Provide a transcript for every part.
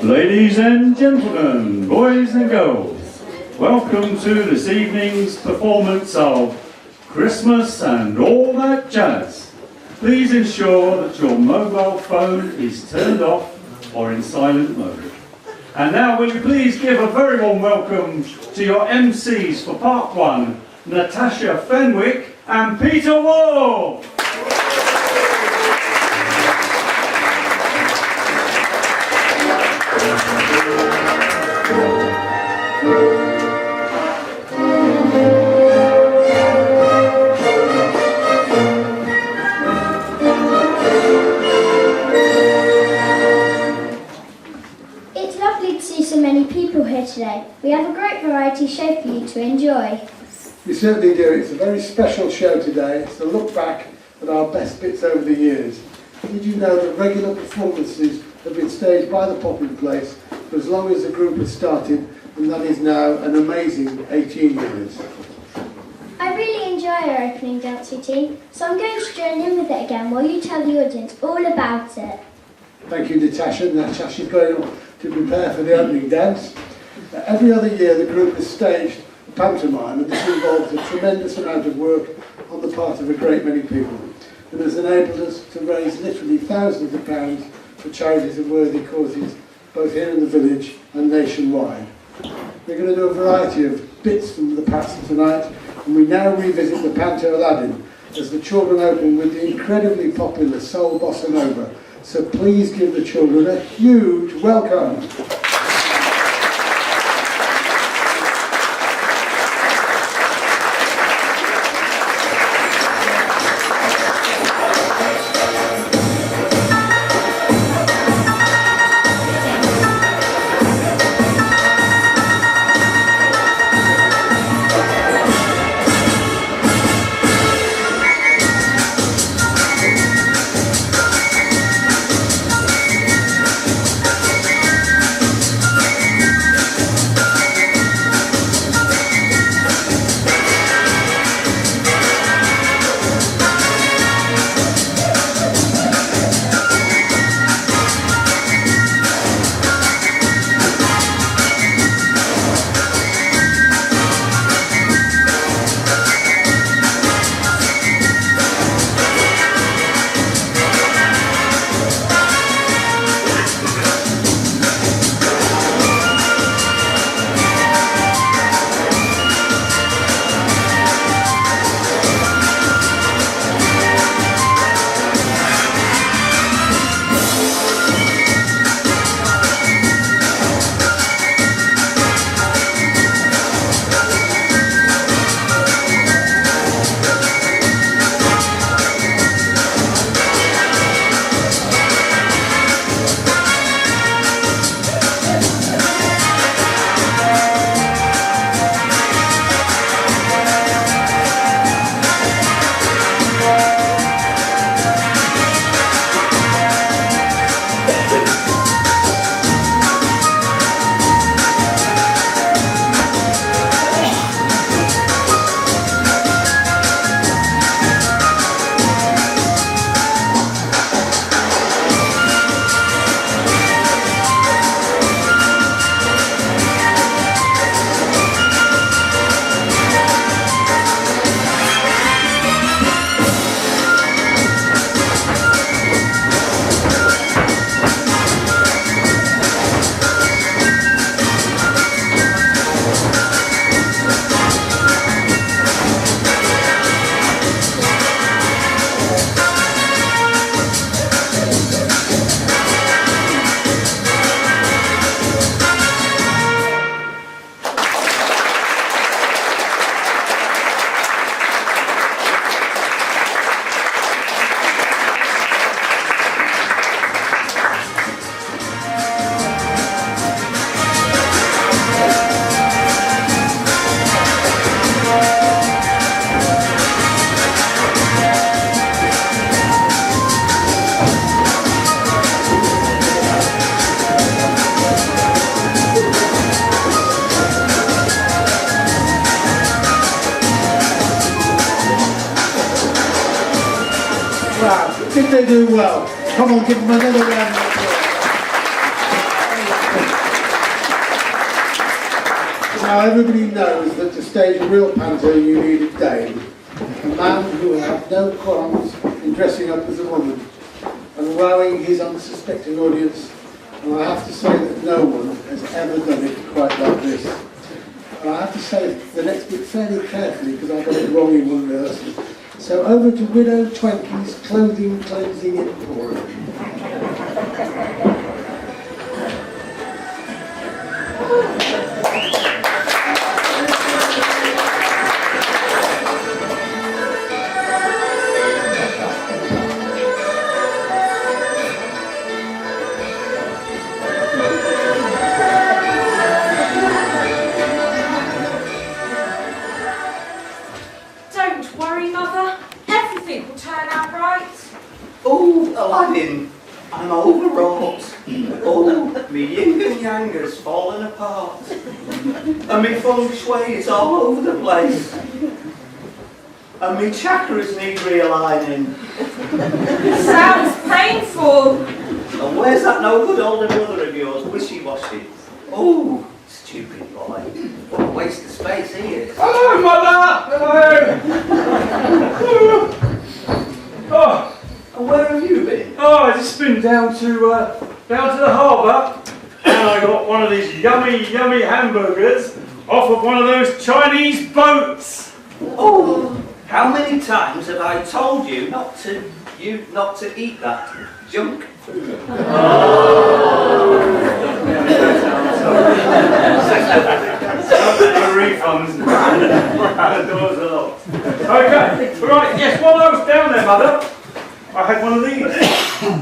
Ladies and gentlemen, boys and girls, welcome to this evening's performance of Christmas and All That Jazz. Please ensure that your mobile phone is turned off or in silent mode. And now will you please give a very warm welcome to your MCs for Part 1, Natasha Fenwick and Peter Wall. It's lovely to see so many people here today. We have a great variety show for you to enjoy. We certainly do. It's a very special show today. It's a look back at our best bits over the years. Did you know that regular performances have been staged by the Popping Place for as long as the group has started, and that is now an amazing 18 years. I really enjoy our opening dance routine, so I'm going to join in with it again while you tell the audience all about it. Thank you, Natasha. Natasha's going on to prepare for the opening dance. Every other year the group has staged a pantomime, and this involves a tremendous amount of work on the part of a great many people, and has enabled us to raise literally thousands of pounds for charities and worthy causes, both here in the village and nationwide. We're going to do a variety of bits from the past tonight, and we now revisit the Panto Aladdin as the children open with the incredibly popular Soul Bossa Nova. So please give the children a huge welcome. Wow, did they do well? Come on, give them another round of applause. everybody knows that to stage a real panto you need a dame. A man who will have no qualms in dressing up as a woman and wowing his unsuspecting audience. And I have to say that no one has ever done it quite like this. And I have to say the next bit fairly carefully because I got it wrong in one rehearsal. So over to Widow Twankey's Clothing Cleansing Emporium. Don't worry, Mother. Everything will turn out right. Oh, Aladdin, I'm overwrought. Oh, me yin and yang has fallen apart. And me feng shui is all over the place. And me chakras need realigning. Sounds painful. And where's that no good older brother of yours, wishy-washy? Oh, stupid boy. What a waste of space he is. Hello, Mother! Hello! Oh, And where have you been? I just been down to the harbour, and I got one of these yummy hamburgers off of one of those Chinese boats. Oh, how many times have I told you not to eat that junk food? No refunds. The doors are locked. Okay, right, yes, while I was down there, Mother, I had one of these.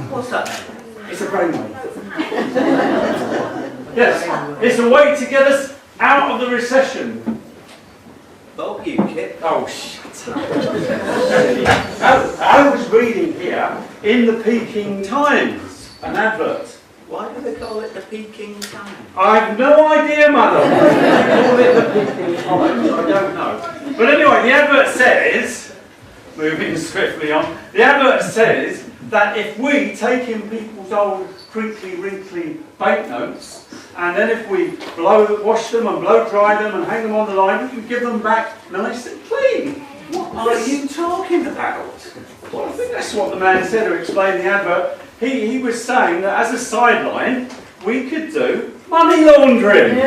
What's that? It's a brainwave. Yes, it's a way to get us out of the recession. Oh, you kid. Oh, shut up. I was reading here in the Peking Times an advert. Why do they call it the Peking Time? I've no idea, Mother. They call it the Peking Times, I don't know. But anyway, the advert says, moving swiftly on, the advert says that if we take in people's old crinkly, wrinkly banknotes, and then if we wash them and blow dry them and hang them on the line, we can give them back nice and clean. What are you talking about? Well, I think that's what the man said who explained the advert. He was saying that as a sideline, we could do money laundering.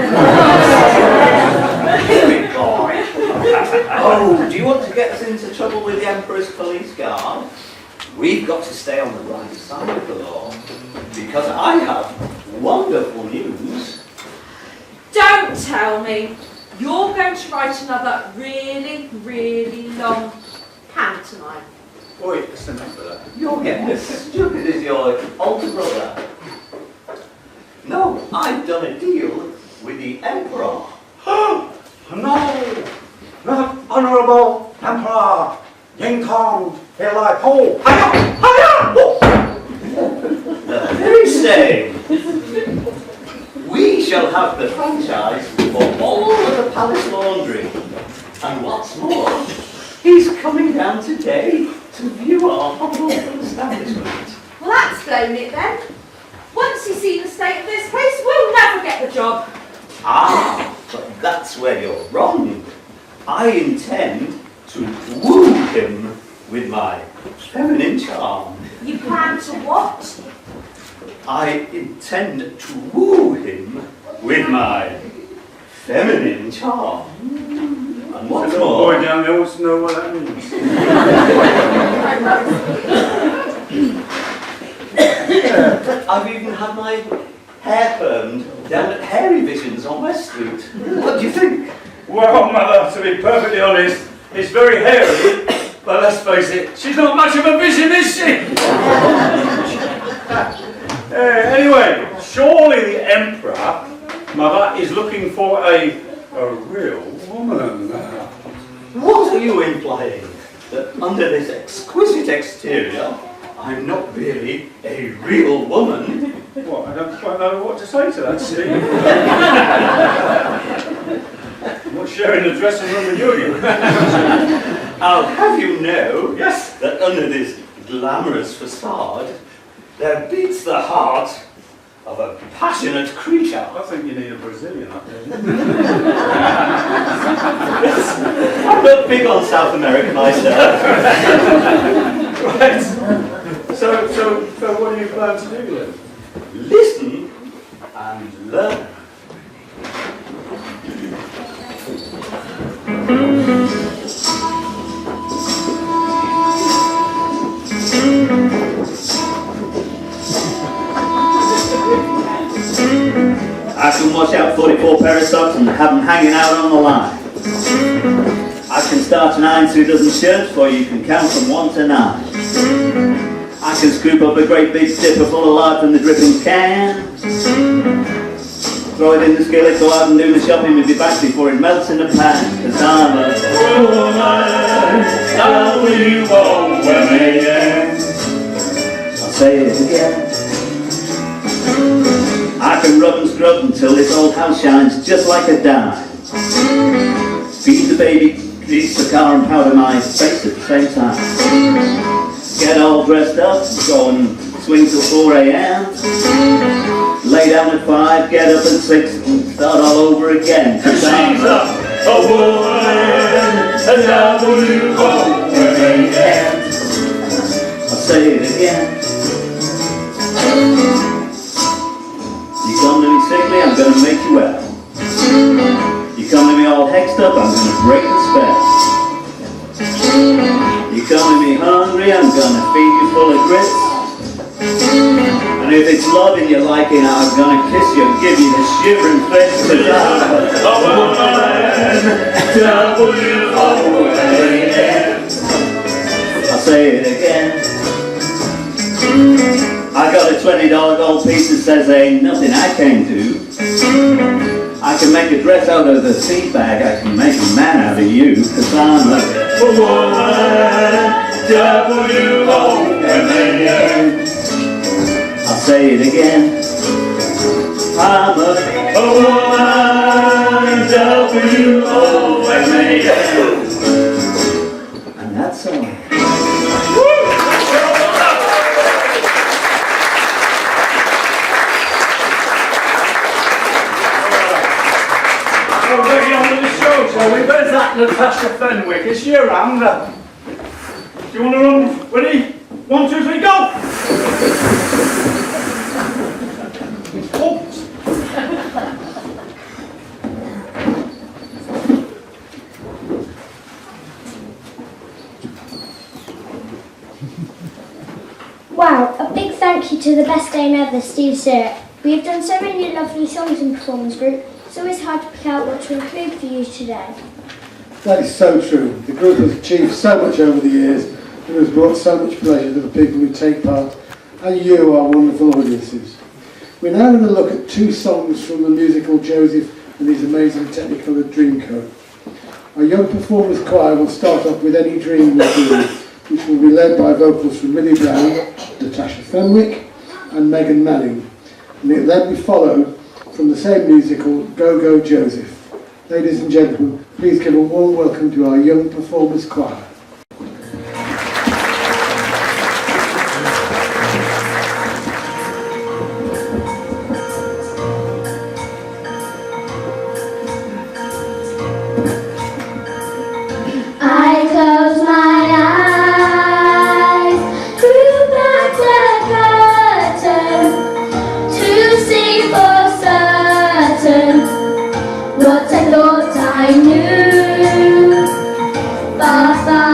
Oh, do you want to get us into trouble with the Emperor's police guard? We've got to stay on the right side of the law. Because I have wonderful news. Don't tell me. You're going to write another really, really long pantomime. Wait, that's enough of that. You're getting as stupid as your older brother. No, I've done a deal with the Emperor. No, not Honourable Emperor Ying Tong Hilai Po. The very same. We shall have the franchise for all of the palace laundry. And what's more, he's coming down today to view our humble establishment. Well, that's blown it then. Once you see the state of this place, we'll never get the job. Ah, but that's where you're wrong. I intend to woo him with my feminine charm. You plan to what? I intend to woo him with my feminine charm. And The what's little more, boy down there wants to know what that means. I've even had my hair permed down at Hairy Visions on West Street. What do you think? Well, Mother, to be perfectly honest, it's very hairy, but let's face it, she's not much of a vision, is she? Anyway, surely the Emperor, Mother, is looking for a real woman. What are you implying? That under this exquisite exterior, I'm not really a real woman? What, I don't quite know what to say to that, Steve. I'm not sharing the dressing room with you. I'll have you know, Yes. that under this glamorous facade, there beats the heart of a passionate creature. I think you need a Brazilian up there. I'm not big on South America myself. Right. So what do you plan to do then? Listen and learn. I can wash out 44 pair of socks and have them hanging out on the line. I can start an iron 2 dozen shirts for you can count from 1 to 9. I can scoop up a great big dipper full of lard from the dripping can. Throw it in the skillet, go out and do the shopping with your back before it melts in the pan. Cause I'm a woman, W-O-M-A-N. I'll say it again. I can rub and scrub until this old house shines just like a dime. Feed the baby, grease the car and powder my face at the same time. Get all dressed up, go and swing till 4 a.m. Lay down at 5, get up at 6 and start all over again. She's a woman, a W-O-M-A-N. I'll say it again. You come to me sickly, I'm gonna make you well. You come to me all hexed up, I'm gonna break the spell. You come to me hungry, I'm gonna feed you full of grits. And if it's loving you liking, I'm gonna kiss you and give you the shivering fits. Cause I'm a woman, W-O-M-A-N. I'll say it again. I got a $20 gold piece that says ain't nothing I can't do. I can make a dress out of the tea bag, I can make a man out of you. Cause I'm a woman, W-O-M-A-N. I'll say it again. I'm a woman, W-O-M-A-N. And that's all. Well, getting on with the show, shall we? Where's that Natasha Fenwick? It's you around. Do you want to run? Ready? 1, 2, 3, go! Oops. Wow, a big thank you to the best dame ever, Steve Stewart. We have done so many lovely songs in Performance Group, so it's hard to pick out what to include for you today. That is so true. The group has achieved so much over the years and has brought so much pleasure to the people who take part, and you, our wonderful audiences. We're now going to look at 2 songs from the musical Joseph and his amazing Technicolor Dreamcoat. Our young performers choir will start off with Any Dream Will Do, which will be led by vocals from Millie Brown, Natasha Fenwick and Megan Manning. And it will then be followed from the same musical, Go Go Joseph. Ladies and gentlemen, please give a warm welcome to our young performers choir. I close my eyes, drew back the curtain to see for certain what I thought I knew. Far, far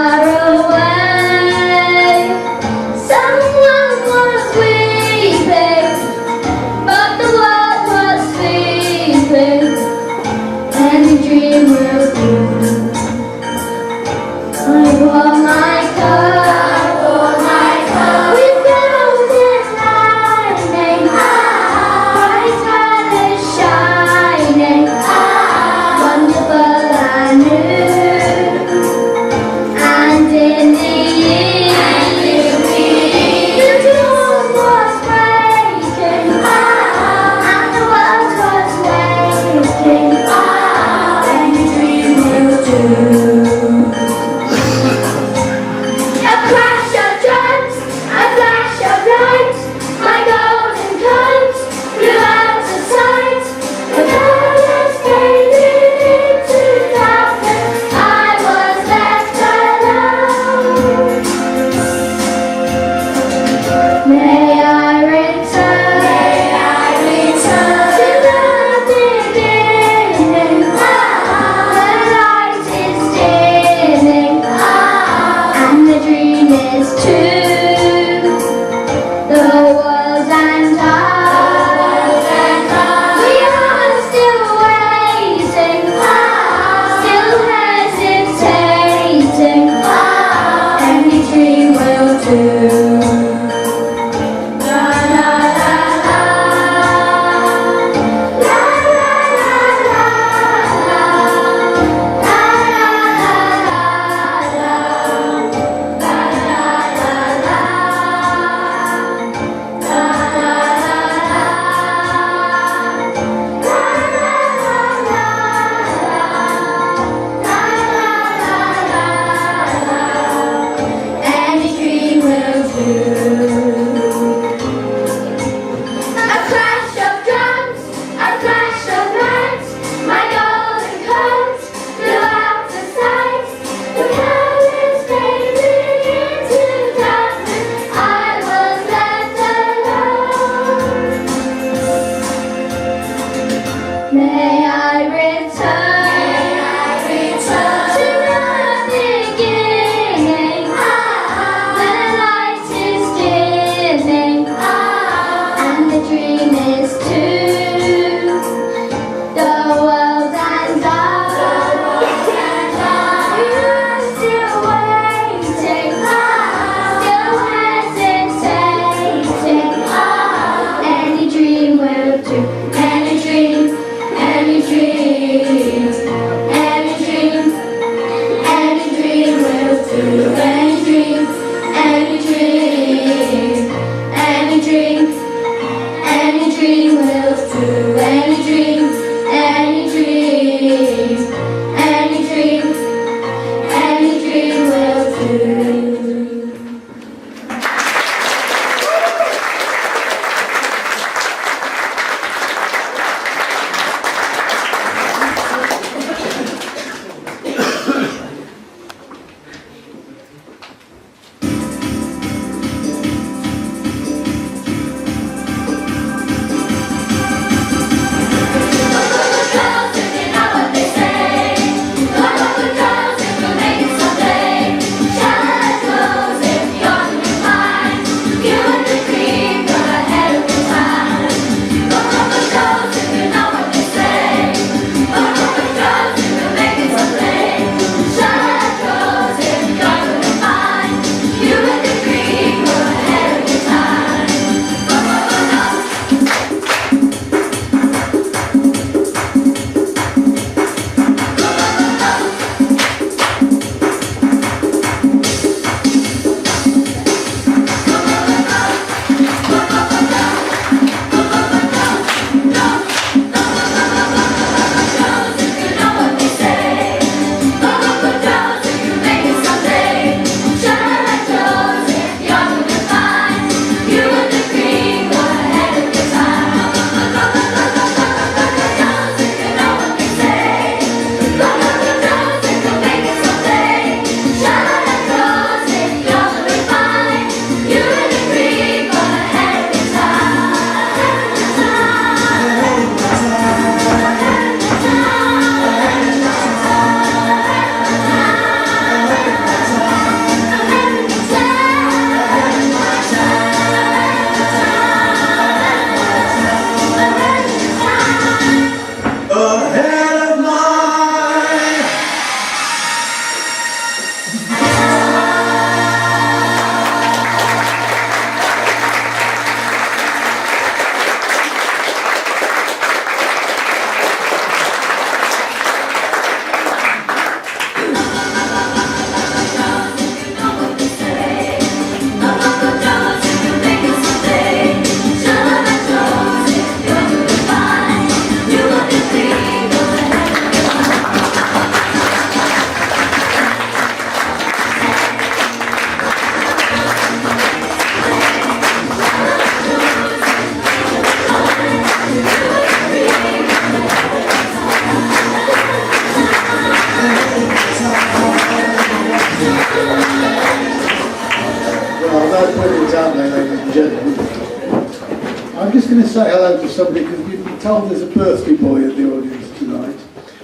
say hello to somebody because we've been told there's a birthday boy in the audience tonight.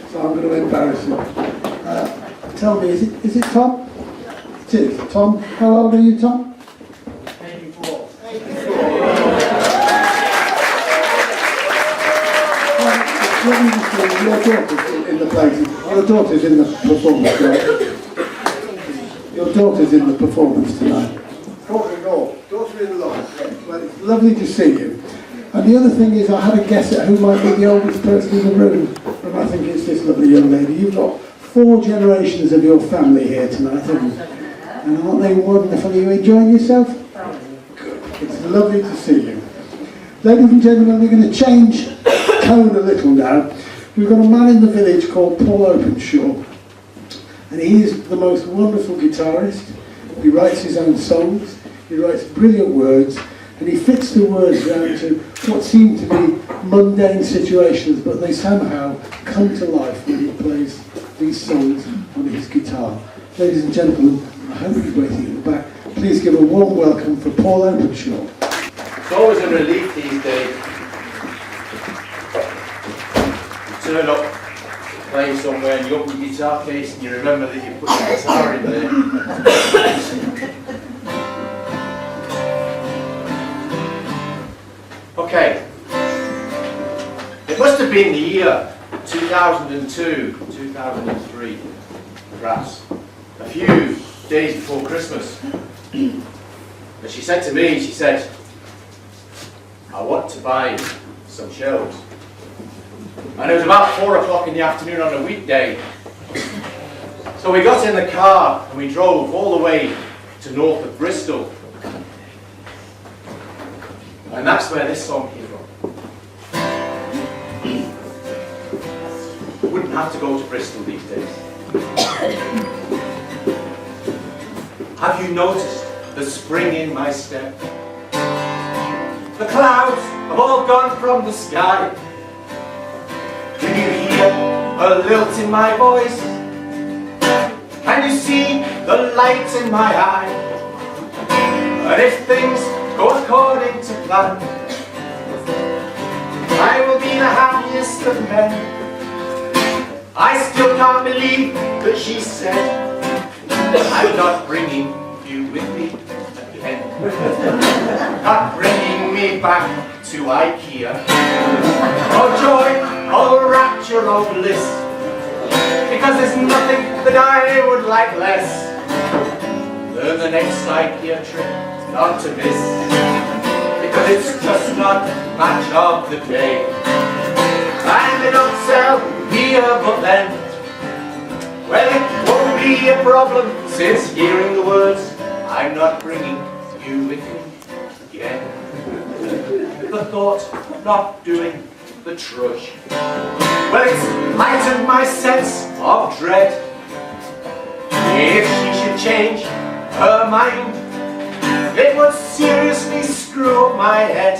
So I'm going to embarrass him. Tell me, is it Tom? It is. Tom, how old are you, Tom? 84. Your daughter's in the place. Your daughter's in the performance, right? Your daughter's in the performance tonight. Daughter-in-law. Daughter-in-law. Well, it's lovely to see you. And the other thing is, I had a guess at who might be the oldest person in the room, and I think it's this lovely young lady. You've got 4 generations of your family here tonight, haven't you? And aren't they wonderful? Are you enjoying yourself? Good. It's lovely to see you. Ladies and gentlemen, we're going to change tone a little now. We've got a man in the village called Paul Openshaw, and he is the most wonderful guitarist. He writes his own songs, he writes brilliant words, and he fits the words down to what seem to be mundane situations, but they somehow come to life when he plays these songs on his guitar. Ladies and gentlemen, I hope he's waiting in the back. Please give a warm welcome for Paul Openshaw. It's always a relief these days. You turn up playing somewhere and you open your guitar case and you remember that you put your guitar in there. Okay. It must have been the year 2002, 2003, perhaps. A few days before Christmas. And she said to me, she said, I want to buy some shelves. And it was about 4 o'clock in the afternoon on a weekday. So we got in the car and we drove all the way to north of Bristol. And that's where this song came from. Wouldn't have to go to Bristol these days. Have you noticed the spring in my step? The clouds have all gone from the sky. Can you hear a lilt in my voice? Can you see the light in my eye? And if things go according to plan, I will be the happiest of men. I still can't believe that she said, I'm not bringing you with me again. Not bringing me back to IKEA. Oh joy, oh rapture, oh bliss. Because there's nothing that I would like less than the next IKEA trip not to miss. Because it's just not my job the day. And they don't sell here but then. Well, it won't be a problem since hearing the words, I'm not bringing you with me again. The thought of not doing the trudge, well, it's heightened my sense of dread. If she should change her mind, it would seriously screw up my head.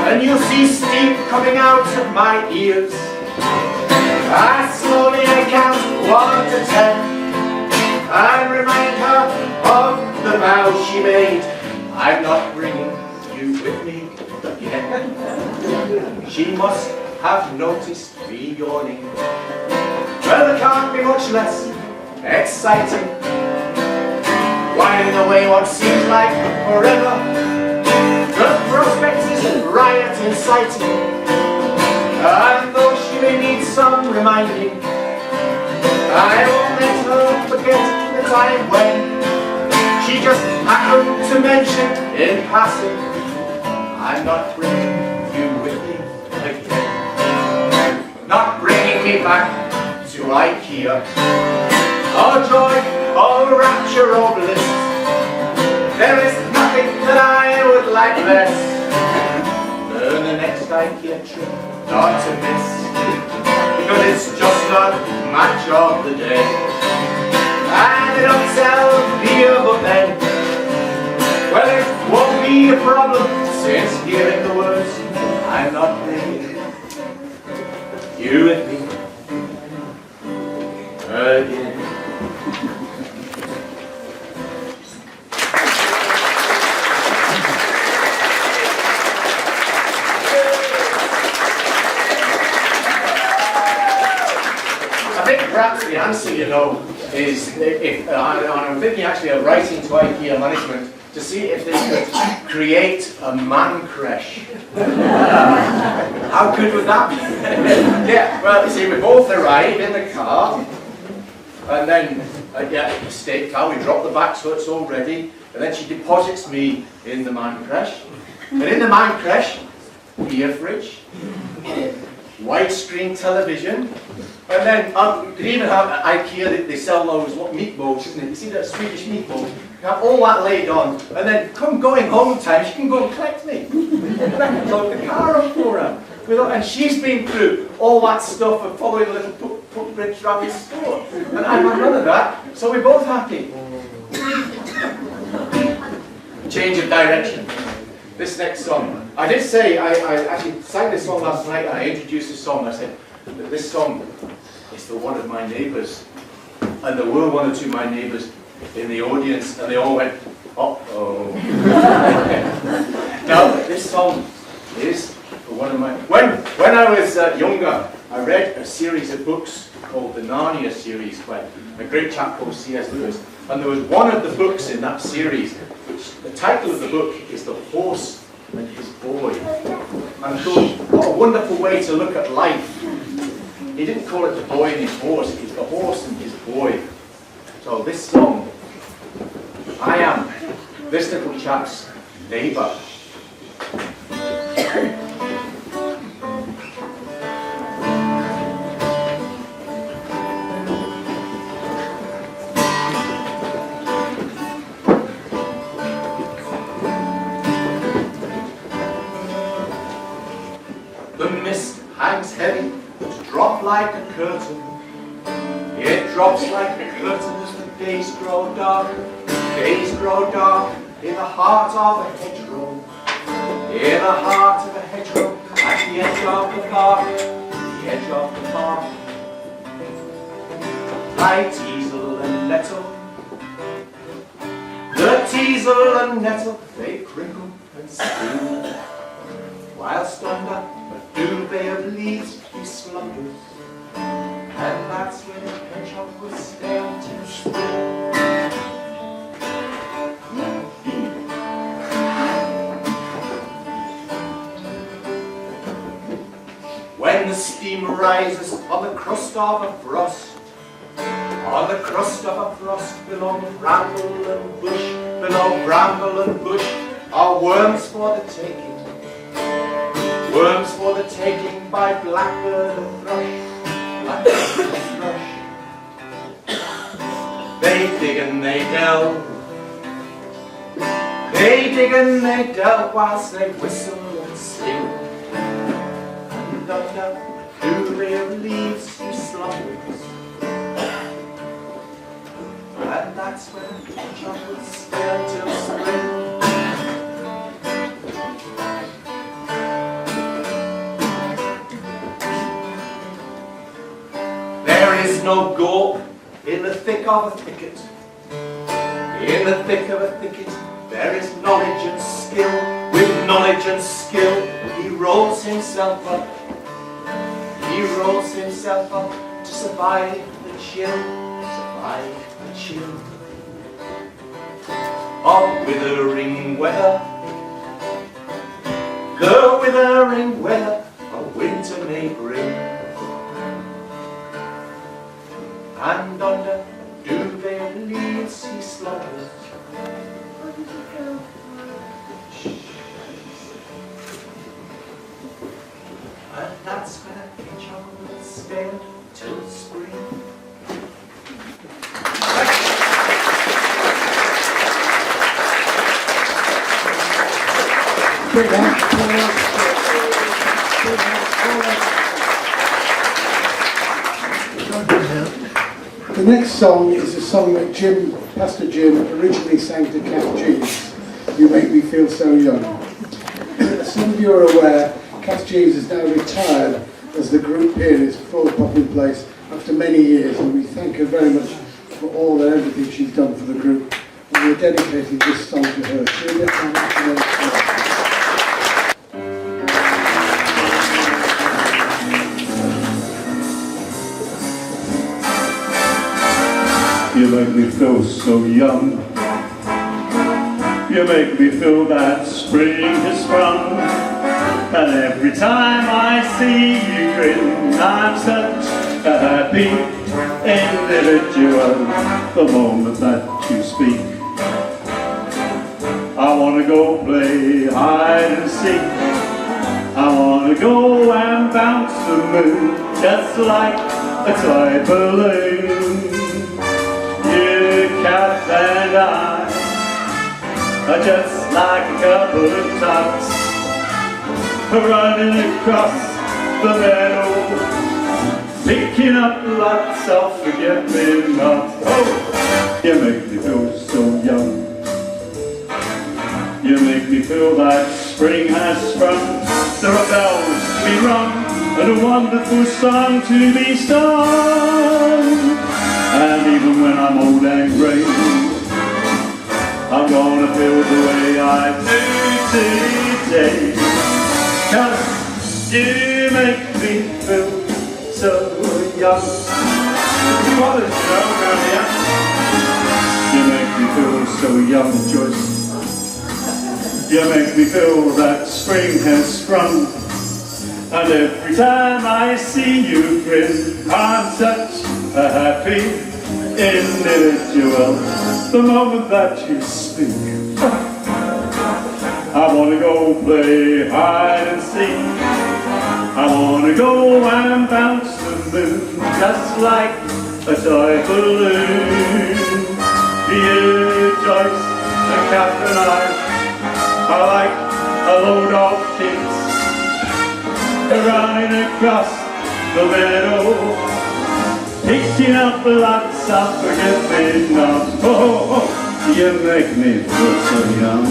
And you'll see steam coming out of my ears. I slowly count 1 to 10 and remind her of the vow she made. I'm not bringing you with me again. She must have noticed me yawning. Well, it can't be much less exciting, whining away what seems like forever. The prospect is riot inciting. And though she may need some reminding, I won't let her forget the time when she just happened to mention in passing, I'm not bringing you with me again. Not bringing me back to IKEA. Oh joy, oh rapture, oh bliss. There is nothing that I would like less than the next IKEA trip not to miss, because it's just not my job the day. And they don't sell beer but then, well, it won't be a problem since hearing the words, I'm not bringing you with me again. perhaps the answer, you know, is if I'm thinking actually of writing to IKEA management to see if they could create a man creche. How good would that be? Yeah, well, you see, we both arrive in the car, and then, the state car, we drop the back so it's all ready, and then she deposits me in the man creche. And in the man creche, beer fridge, widescreen television, and then you can even have at IKEA, they sell those meatballs, isn't it? You see that Swedish meatballs? You have all that laid on, and then come going home time, she can go and collect me. And I can load the car up for her. And she's been through all that stuff of following little footprints around the store. And I'm none of that, so we're both happy. Change of direction. This next song. I did say, I actually sang this song last night, and I introduced this song. I said that this song is for one of my neighbours. And there were one or two of my neighbours in the audience, and they all went, uh-oh. Now, this song is for one of my... When I was younger, I read a series of books called the Narnia series by a great chap called C.S. Lewis. And there was one of the books in that series, which the title of the book is The Horse and His Boy. And I thought, what a wonderful way to look at life. He didn't call it the boy and his horse, it was the horse and his boy. So this song, I am this little chap's neighbour. The mist hangs heavy, drop like a curtain. It drops like a curtain as the days grow dark. Days grow dark in the heart of a hedgerow. In the heart of a hedgerow, at the edge of the park. The edge of the park. By teasel and nettle. The teasel and nettle, they crinkle and spoon. Whilst under a duvet of leaves he slumbers. And that's when the hedgehog will stay until spring. When the steam rises on the crust of a frost, on the crust of a frost, below bramble and bush, below bramble and bush, are worms for the taking. Worms for the taking by blackbird and thrush. Blackbird and thrush. They dig and they delve. They dig and they delve whilst they whistle and sing. And under a duvet of leaves he slumbers. And that's when the hedgehog will stay until spring. There is no gulp in the thick of a thicket. In the thick of a thicket there is knowledge and skill. With knowledge and skill he rolls himself up. He rolls himself up to survive the chill. Survive the chill of withering weather. The withering weather of winter may bring. And under a duvet of leaves he slumbers. And that's when a hedgehog will stay till spring. The next song is a song that Pastor Jim, originally sang to Kath Jeeves, You Make Me Feel So Young. As some of you are aware, Kath Jeeves is now retired as the group pianist for the Popping Place after many years, and we thank her very much for all and everything she's done for the group. And we're dedicating this song to her. She'll get down to the next song. You make me feel so young. You make me feel that spring has sprung. And every time I see you grin, I'm such a happy individual. The moment that you speak, I want to go play hide and seek. I want to go and bounce the moon just like a toy balloon. You, cat, and I are just like a couple of tots running across the meadow, picking up lots of forget-me-nots. Oh, you make me feel so young. You make me feel that spring has sprung. There are bells to be rung and a wonderful song to be sung. And even when I'm old and grey, I'm gonna feel the way I do today. 'Cause you make me feel so young. A few others, you know, around here. You make me feel so young, Joyce. You make me feel that spring has sprung. And every time I see you grin, I'm such a happy individual. The moment that you speak, I want to go play hide and seek. I want to go and bounce the moon just like a toy balloon. You, Joyce, and Cat and I are like a load of kids running across the meadow, picking up lots of forget-me-nots. Oh, you make me feel so young.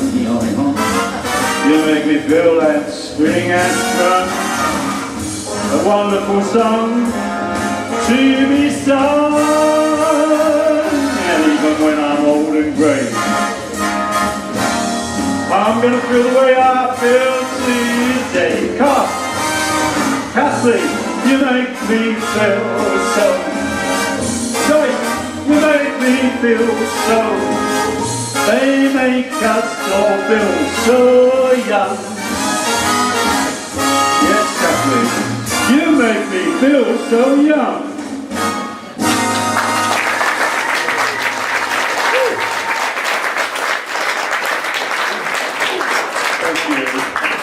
You make me feel that spring has sprung. A wonderful song to be sung. And even when I'm old and grey, I'm gonna feel the way I feel today. Cause, Kathleen, you make me feel so. Joyce, you make me feel so. They make us all feel so young. Yes, Kathleen, you make me feel so young.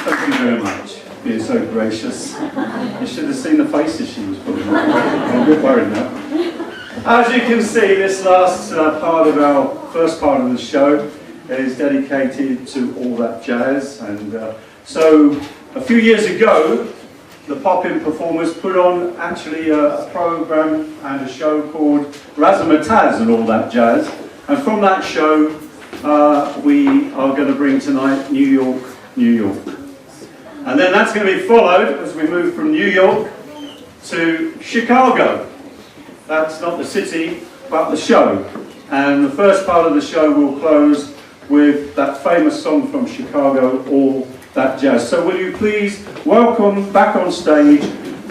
Thank you very much. Being so gracious. You should have seen the faces she was putting on. I'm a bit worried now. As you can see, this last part of our first part of the show is dedicated to all that jazz. And so a few years ago, the Pop-In Performers put on actually a program and a show called Razzmatazz and All That Jazz. And from that show, we are going to bring tonight New York, New York. And then that's going to be followed as we move from New York to Chicago. That's not the city, but the show. And the first part of the show will close with that famous song from Chicago, All That Jazz. So will you please welcome back on stage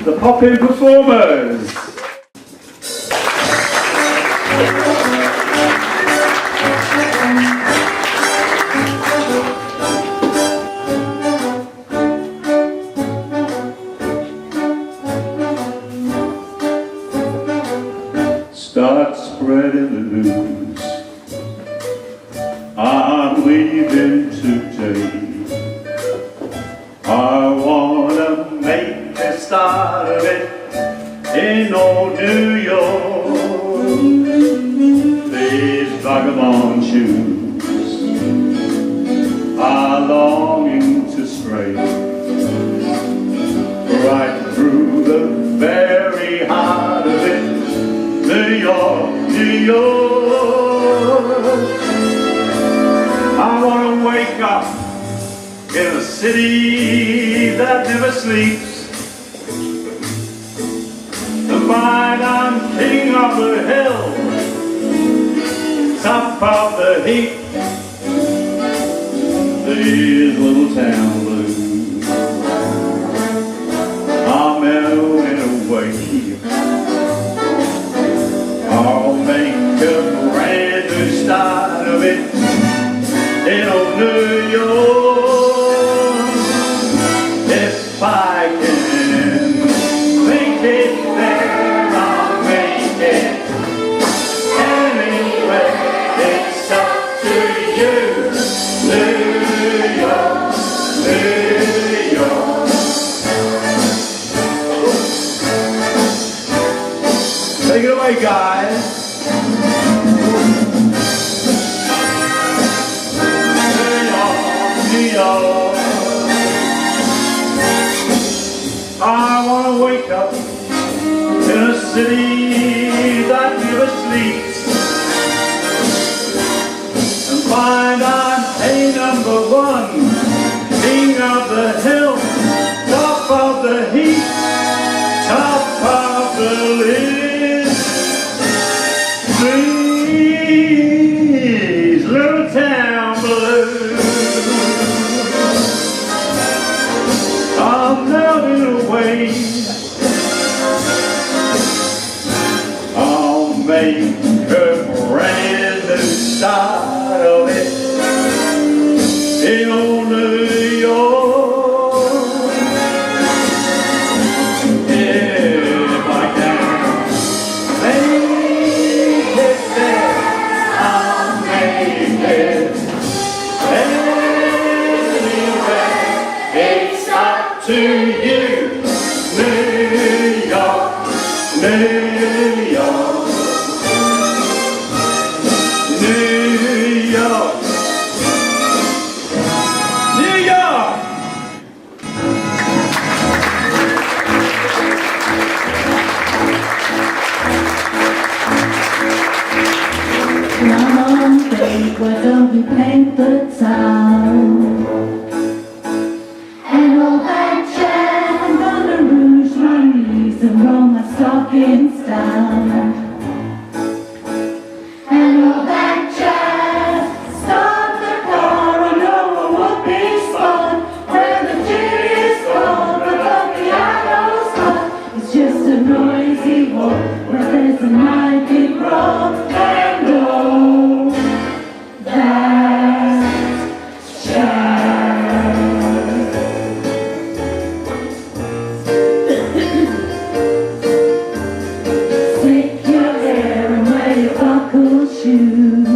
the Pop-In Performers. Start spreading the news. I'm leaving today. I wanna make a start of it in old New York. These vagabond shoes are longing to stray right through the very heart of it. New York, New York. I want to wake up in a city that never sleeps and find I'm king of the hill, top of the heap. These little town blues are melting away. I'll make a Anyway, guys, New York, I want to wake up in a city that never sleeps and find I'm a number one, king of the hill, top of the heap, top of the list. Please, little town blues, I'm melting away. I'll make a brand new start of it in old New York. If I can make it there, I'll make it anywhere. It's up to you, New York, New York, New York, New York. Come on, babe, why don't we paint the town? And all that jazz, I'm gonna rouge my knees and roll my stockings down. And all that jazz, start the car, I know it would be fun. Where the gin is cold, but the piano's hot. It's just a noisy walk where there's a night big rock. And oh, that's jazz. Slick your hair and wear your buckled shoes.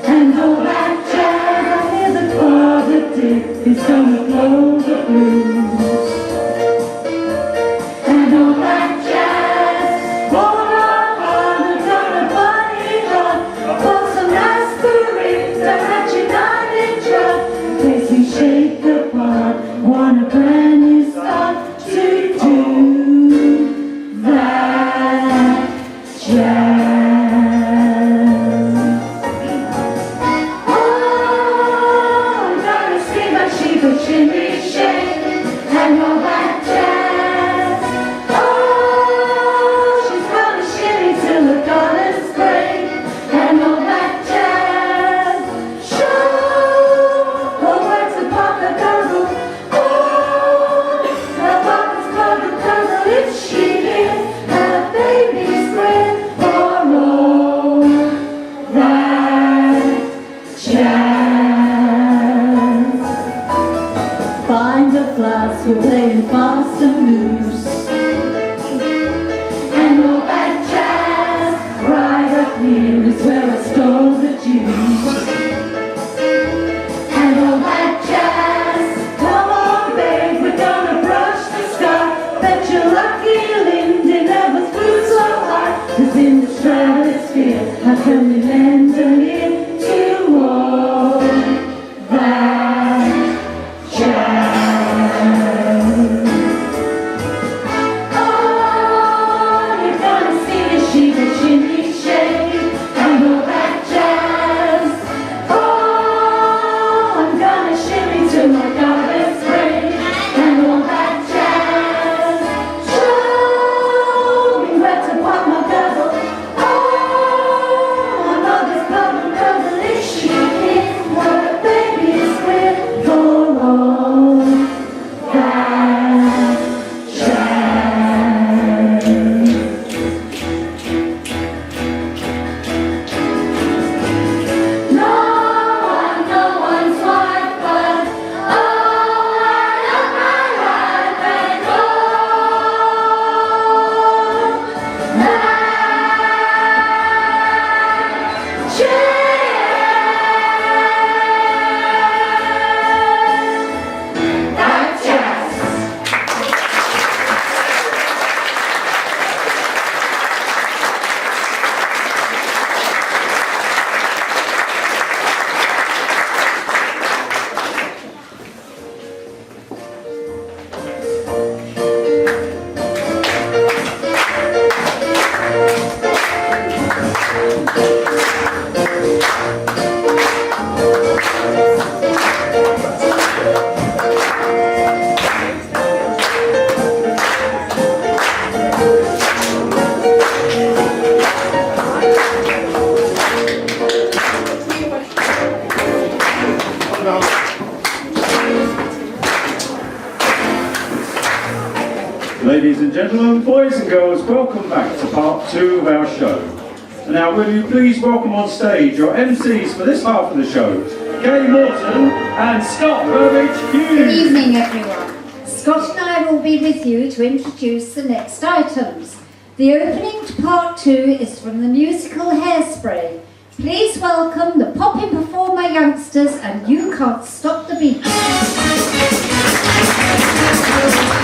And all that jazz, I hear the father dip is gonna blow the blues. And all that jazz, roll on hard, on a bunny run, pour some aspirins, a hatchet on it truck. Place we shake the pot, want a brand new start to do that jazz. Oh, I'm gonna see my sheep a chimney shake, and all that jazz. Oh, she's gonna shimmy till the dollars break, and all that jazz. Show her where to pop the guzzle. Oh, her pockets plug the puzzle if she is a baby's breath for all that jazz. Find a glass, we're playing fast and loose. And all that jazz, right up here is where I stole the juice. And all that jazz, come on babe, we're gonna brush the sky. Bet you're lucky Lindy never flew so high. 'Cause in the stratosphere, how can we lend an ear to all that jazz? Ladies and gentlemen, boys and girls, welcome back to part 2 of our show. And now will you please welcome on stage your MCs for this half of the show, Gay Morton and Scott Burbage Good Hughes. evening, everyone. Scott and I will be with you to introduce the next items. The opening to part 2 is from the musical Hairspray. Please welcome the popping performer youngsters and You Can't Stop the Beat. Thank you.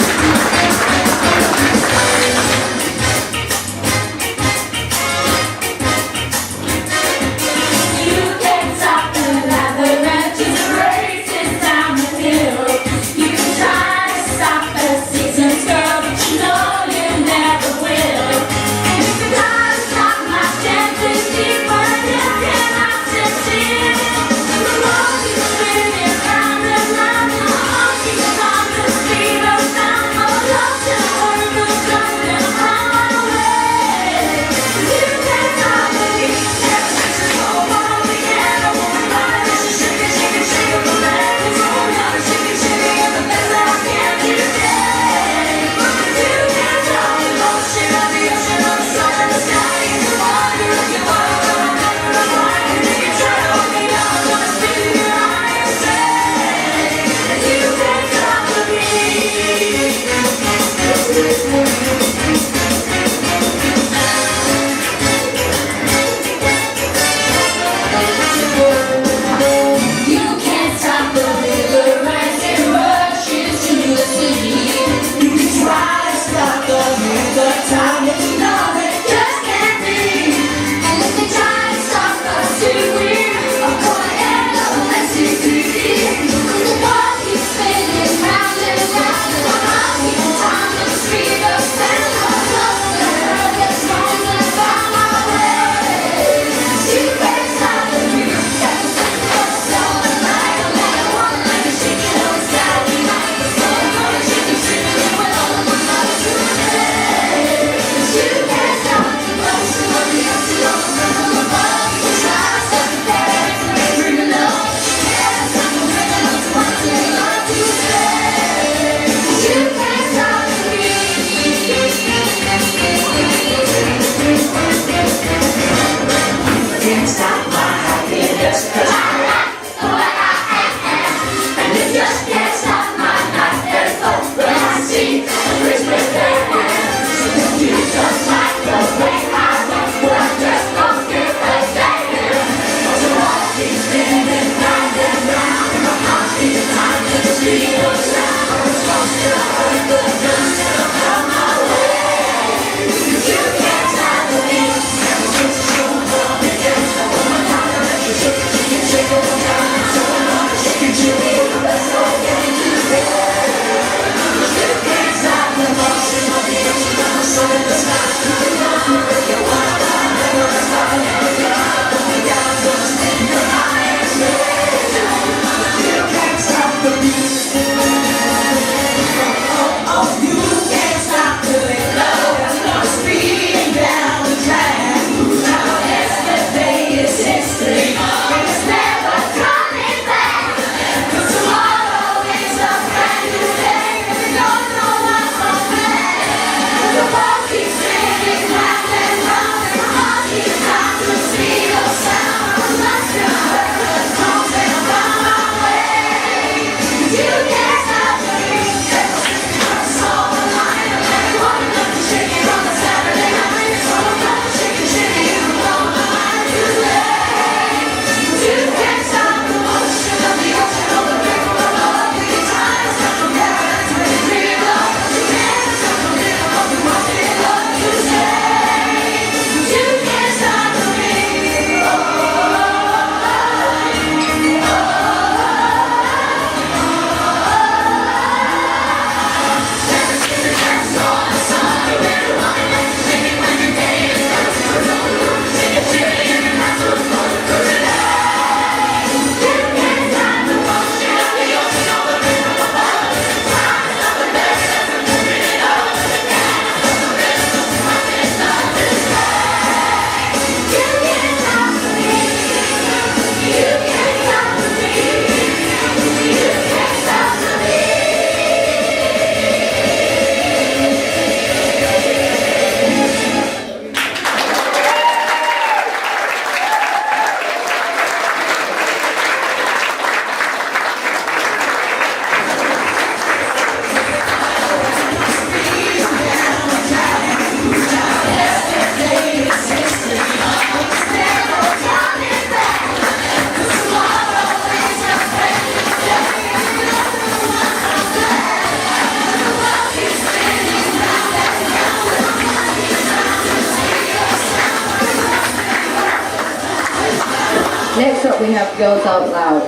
we have Girls Out Loud.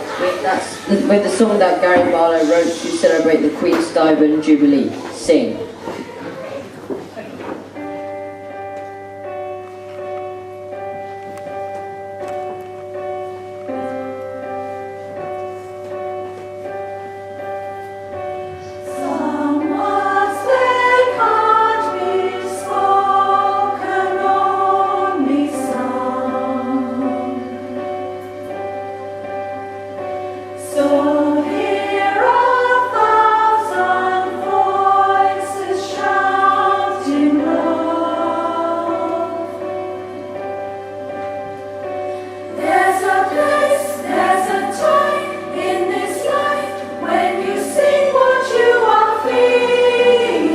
With the song that Gary Barlow wrote to celebrate the Queen's Diamond Jubilee. Sing. So here are 1,000 voices shouting love. There's a place, there's a time in this life when you sing what you are feeling.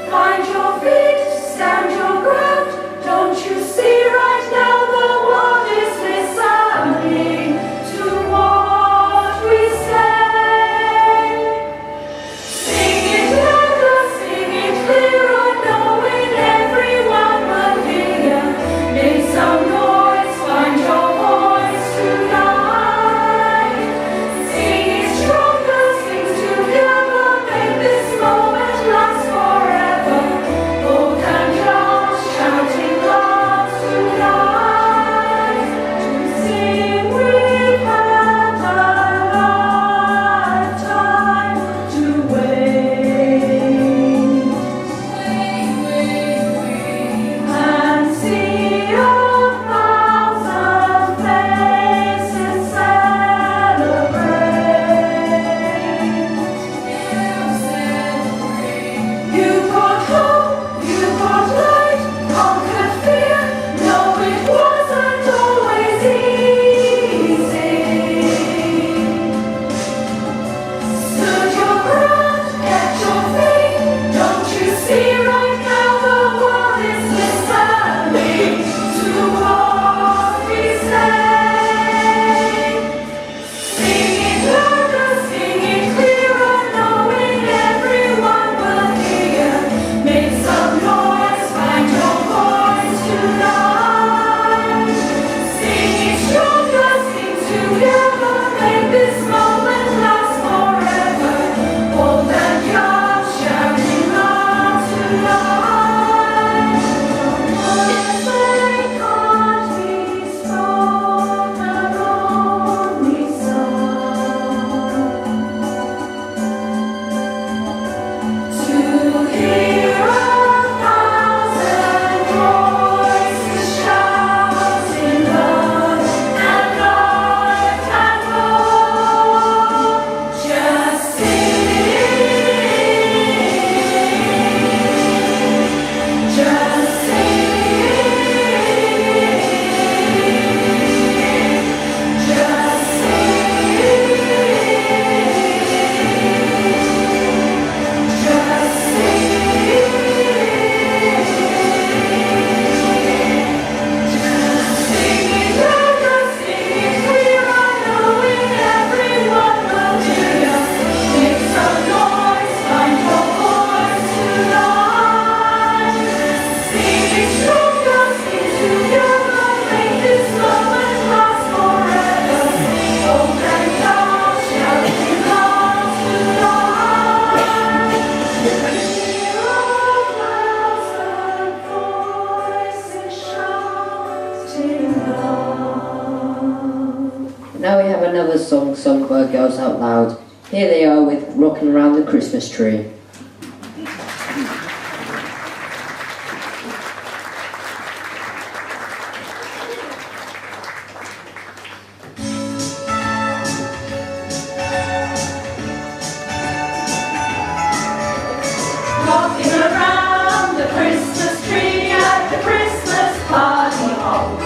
Find your feet, stand your ground. Don't you see right now the world is listening to what we say? Sing it louder, sing it clearer, knowing everyone will hear. Make some noise, find your voice tonight. Sing it stronger, sing together, make this moment last forever. Old and young, shouting loud tonight. To sing we've had a lifetime to wait. And see 1,000 faces celebrate. You brought hope, you brought light, conquered fear. No, it wasn't always easy. Stood your ground, kept your faith. Don't you see right now the world is listening to what we say? Sing it louder, sing it clearer, knowing everyone will hear. Make some noise, find your voice tonight. Sing it stronger, sing together, make this moment last forever. Old and young, shouting loud tonight. Words they can't be spoken, only sung. To hear 1,000 voices shouting love and life and hope. Just sing, just sing, just Now we have another song sung by Girls Out Loud. Here they are with Rockin' Around the Christmas Tree. Rocking around the Christmas tree at the Christmas party hall.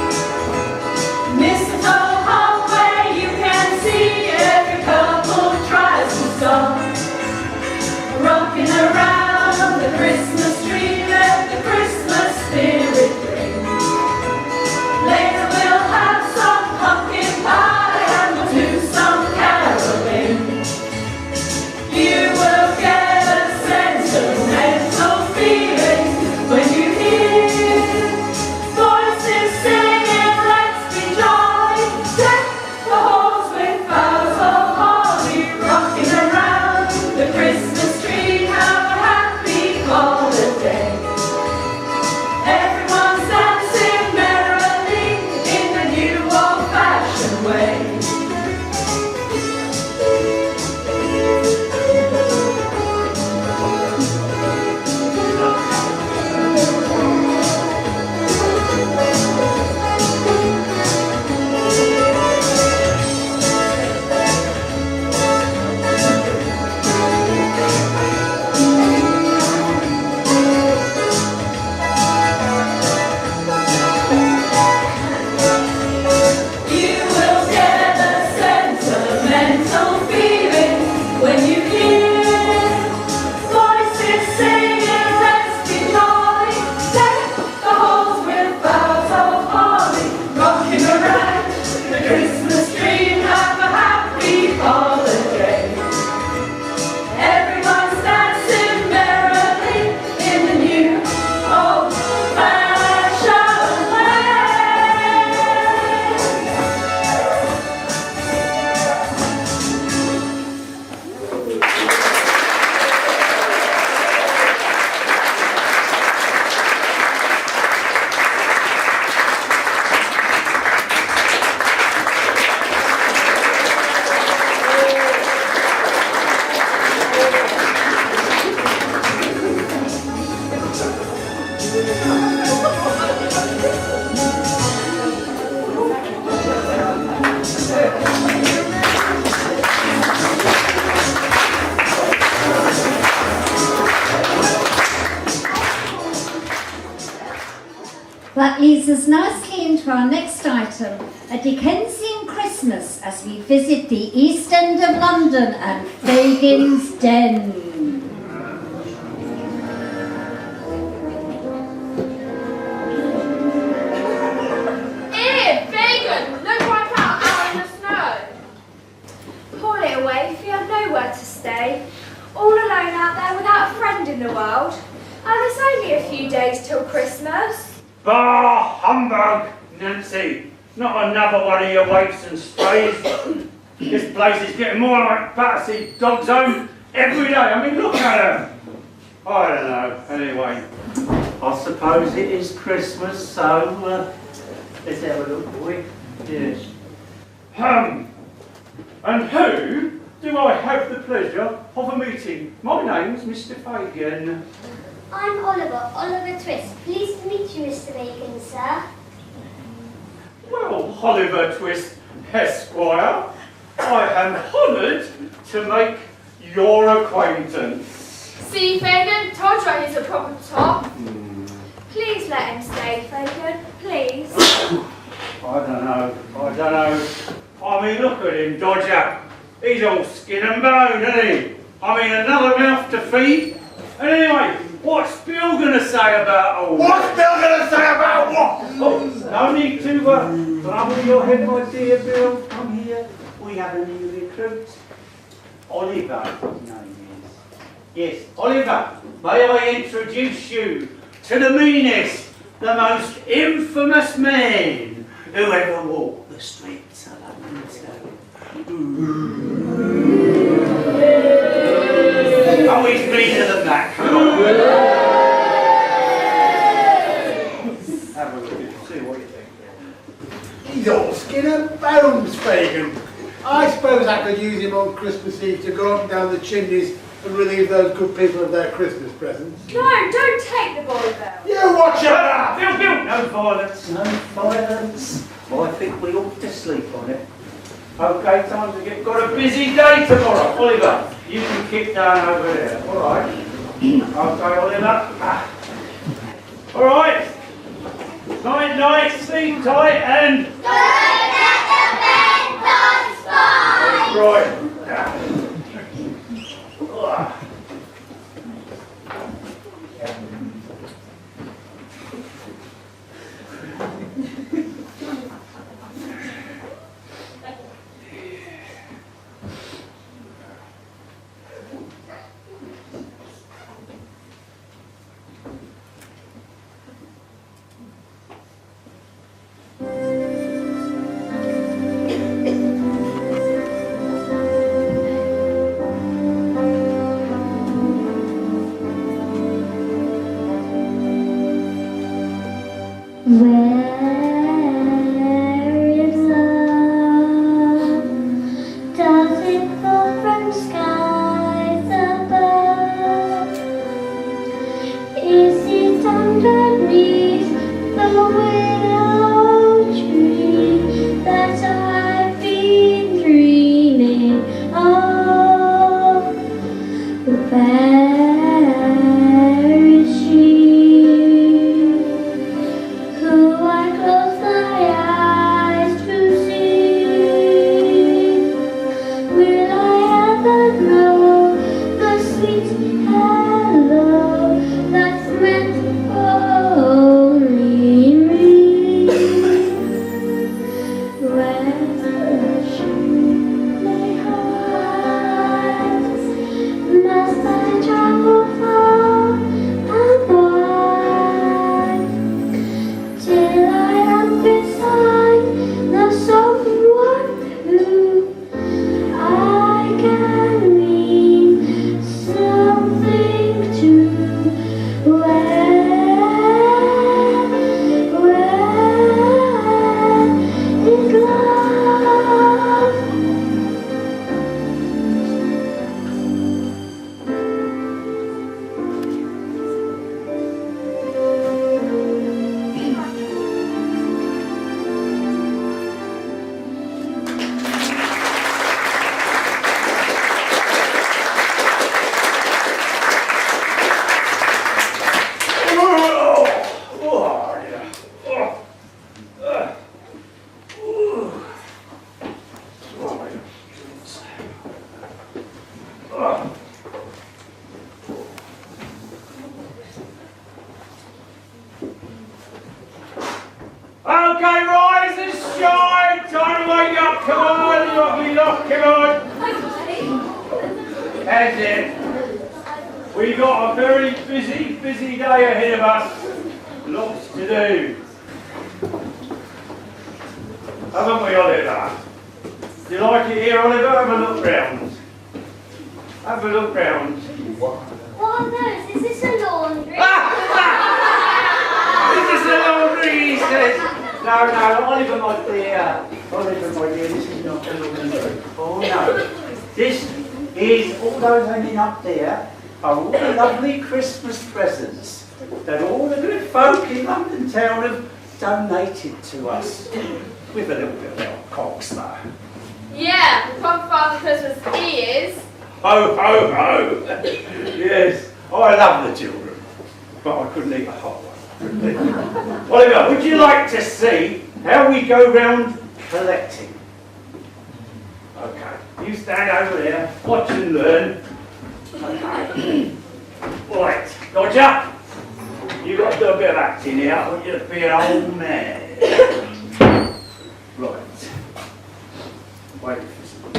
Mistletoe hung where you can see every couple tries to song. Rocking around the Christmas tree, let the Christmas spirit ring. Later we'll have some pumpkin pie and we'll do some caroling. You will get a sentimental feeling when you hear voices say leads us nicely into our next item, a Dickensian Christmas, as we visit the East End of London and Fagin's Den. Here, Fagin, look right out in the snow. Poor little waif, you have nowhere to stay. All alone out there without a friend in the world. And it's only a few days till Christmas. Bah, humbug, Nancy. Not another one of your waifs and strays. This place is getting more like Battersea Dog's Home every day. I mean, look at them. I don't know. Anyway, I suppose it is Christmas, so let's have a look, boy. Yes. And who do I have the pleasure of a meeting? My name's Mr. Fagin. I'm Oliver Twist. Pleased to meet you, Mr. Bacon, sir. Well, Oliver Twist, Esquire, I am honoured to make your acquaintance. See, Fagin, told you he's a proper top. Please let him stay, Fagin. Please. I don't know. I mean, look at him, Dodger. He's all skin and bone, isn't he? I mean, another mouth to feed. And anyway, what's Bill going to say about all What's Bill going to say about what? Oh, no need to trouble your head, my dear Bill. Come here. We have a new recruit. Oliver, his name is. Yes, Oliver, may I introduce you to the meanest, the most infamous man who ever walked the streets of London town. Oh, he's meaner than that, come on. Have a look at it, see what you think. He's all skin and bones, Fagin. I suppose I could use him on Christmas Eve to go up and down the chimneys and relieve those good people of their Christmas presents. No, don't take the boy, Bill. You watch out! Bill, no violence, no violence. I think we ought to sleep on it. Okay, time to get. Got a busy day tomorrow. Oliver, you can kick down over there. All right. Okay, Oliver. All right. Night, sleep tight and. Don't let the bedtimes fly! Right. now, come on. That's it. We've got a very busy day ahead of us. Lots to do. Haven't we, Oliver? Do you like it here, Oliver? Have a look round. Have a look round. Oh no, is this a laundry? Is this a laundry, he says? No, Oliver, my dear. Oliver, my dear, this is not a laundry. Oh no. This is all those hanging up there are all the lovely Christmas presents that all the good folk in London town have donated to us. With a little bit of our cogs though. Yeah, from Father Christmas he is. Ho, ho, ho! Yes, I love the children, but I couldn't eat a hot one. Oliver, would you like to see how we go round collecting? Okay, you stand over there, watch and learn. Okay. Right, Dodger, you've got to do a bit of acting here. I want you to be an old man. Right. Wait for some.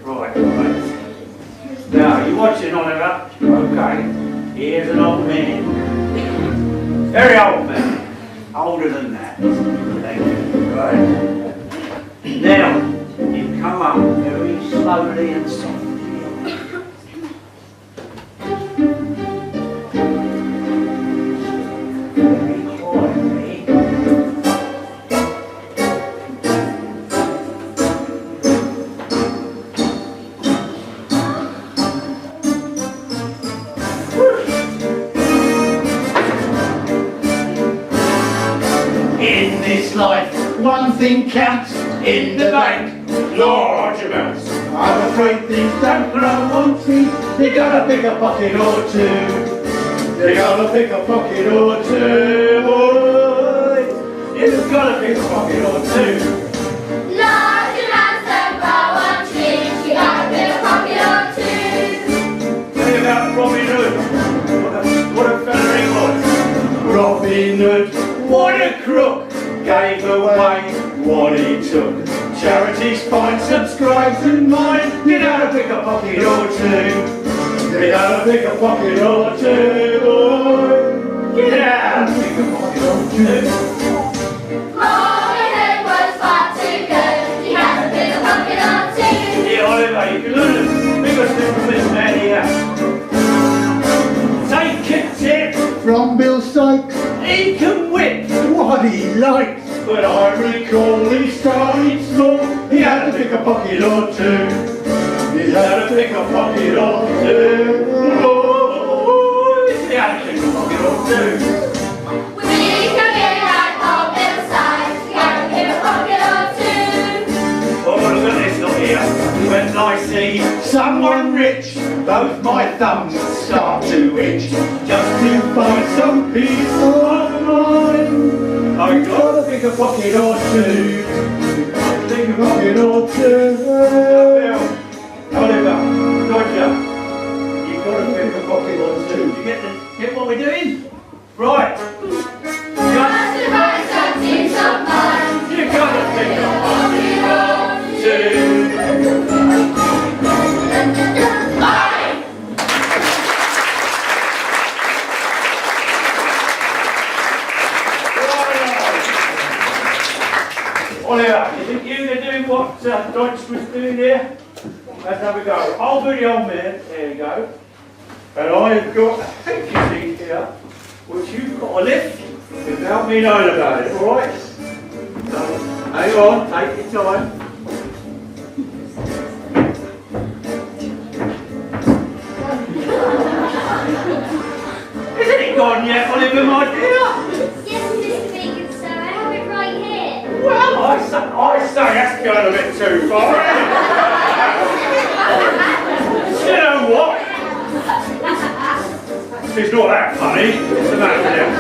Right. Now, you watching, Oliver? Okay. Here's an old man. Very old man. Older than that. Thank you. Right. Now, you come up very slowly and softly. Very quietly. In this life, one thing counts in the bank, large amounts. I'm afraid things don't grow on trees. You gotta pick a pocket or two. You gotta pick a pocket or two, boy. You gotta pick a pocket or two. Large amounts don't grow on trees. You gotta pick a pocket or two. Think about Robin Hood. What a fella he was. Robin Hood, what a crook. Gave away what he took. Charities fine, subscribe to mine. You gotta pick a pocket or two. You gotta pick a pocket or two, boy. Get out, pick a pocket or two. Robin Hood was far too good. He had to pick a pocket or two. Yeah, Oliver, you can learn a bigger thing from this man here. Take a tip From Bill Sykes, he can whip. what he likes. But I recall he started small. He had to pick a pocket or two. He had to pick a pocket or two. Oh, he had to pick a pocket or two. We can get out of Bill Sykes. You gotta pick a pocket or two. Oh, look at this lot here. When I see someone rich, both my thumbs start to itch. Just to find some peace of mind. I gotta pick a pocket or two. Pick a pocket or two. Oliver, Roger, you've got to pick a pocket or two. You get what we're doing? Right. Just to find some peace of mind. You gotta pick a pocket or two. Oliver, you think you can do what Dodge was doing here? Let's have a go. I'll be the old man. There you go. And I've got a hanky seat here, which you've got to lift without me knowing about it, alright? So, hang on, take your time. Isn't it gone yet, Oliver, my dear? Yes, Mr. Bacon, sir. I have it right here. Well, I say that's going a bit too far. You know what? It's not that funny. What's the matter with him?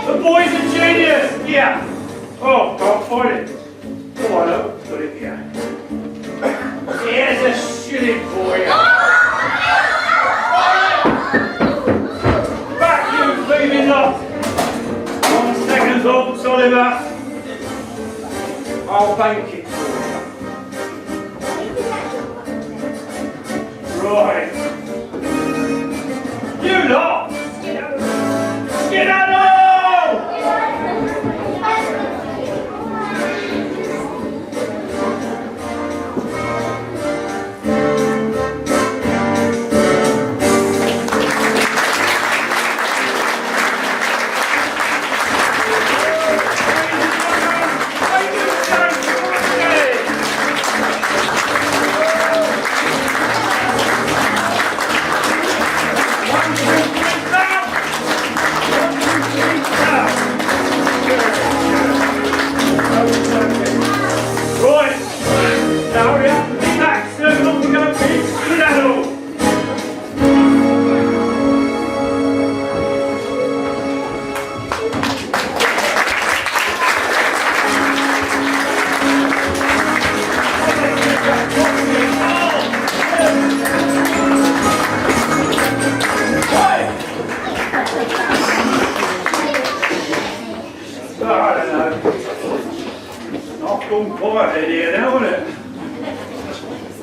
The boy's a genius. Yeah. Oh, can't find it. Oh, I know. Put it here. Here's a shilling for you. Back, you thieving lot. 1 second, Oliver. bank it for you. Right. You lot! Skedaddle!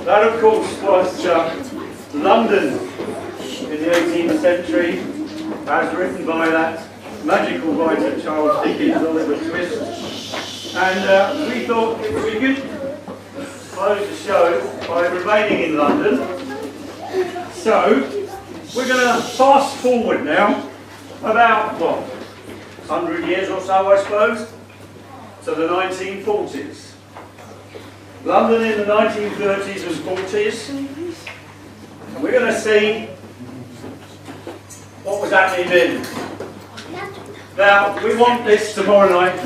That, of course, was London in the 18th century, as written by that magical writer Charles Dickens, Oliver Twist. And we thought it would be good to close the show by remaining in London. So, we're going to fast forward now, about, what, 100 years or so, I suppose, to the 1940s. London in the 1930s and 40s, and we're going to see what was happening then. Now, we want this tomorrow night,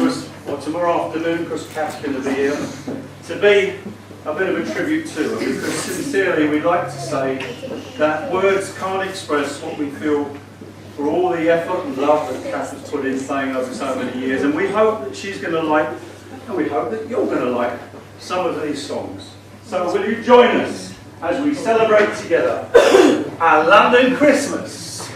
or tomorrow afternoon, because Kath's going to be here, to be a bit of a tribute to her, because sincerely we'd like to say that words can't express what we feel for all the effort and love that Kath has put in playing over so many years, and we hope that she's going to like, and we hope that you're going to like, some of these songs. So will you join us as we celebrate together our London Christmas?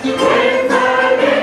With a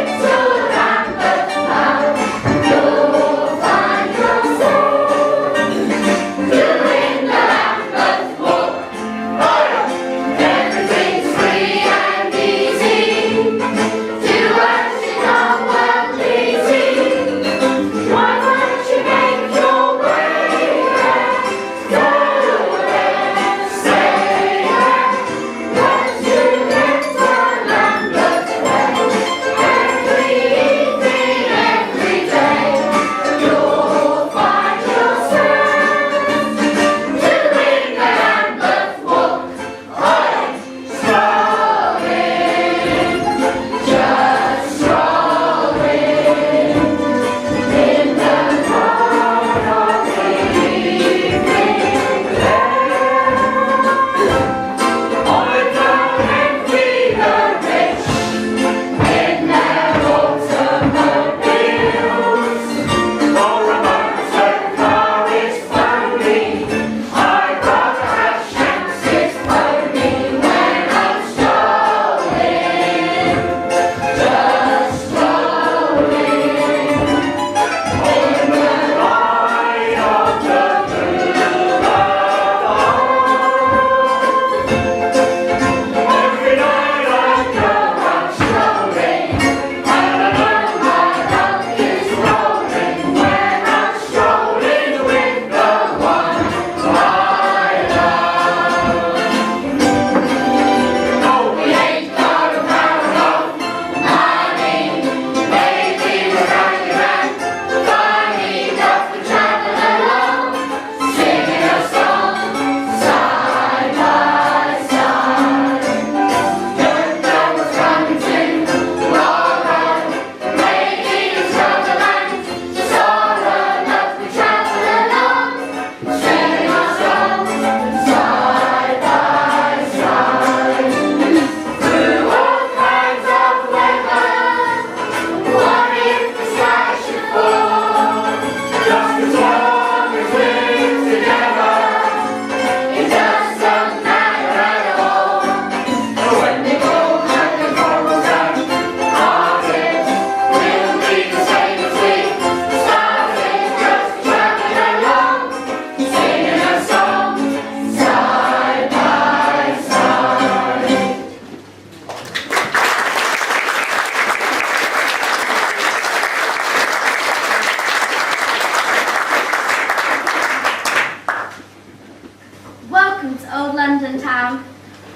old London town.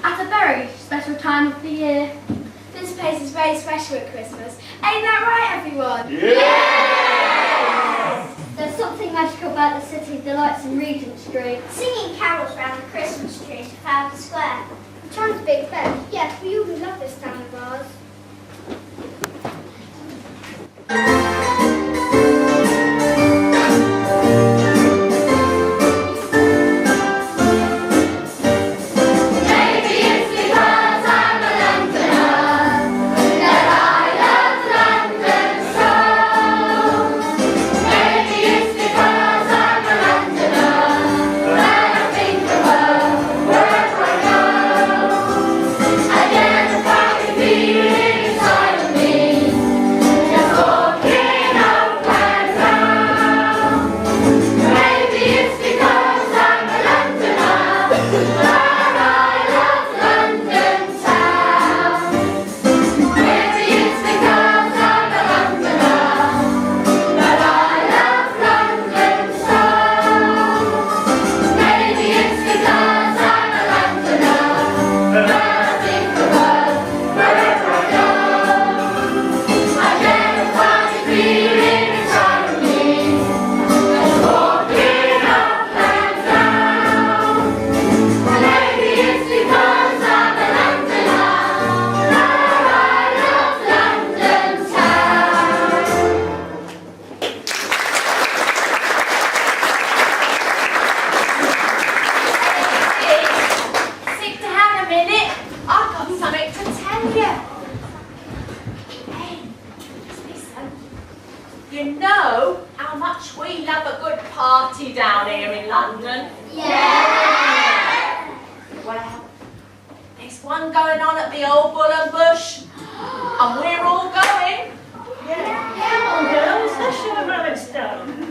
At a very special time of the year. This place is very special at Christmas. Ain't that right, everyone? Yes! There's something magical about the city, the lights in Regent Street. Singing carols round the Christmas tree to Trafalgar Square. The town's big then. Yes, we all love this town of ours. You know how much we love a good party down here in London? Yeah! Well, there's one going on at the old Bull and Bush, and we're all going. Come on, girls, let's show them how it's done.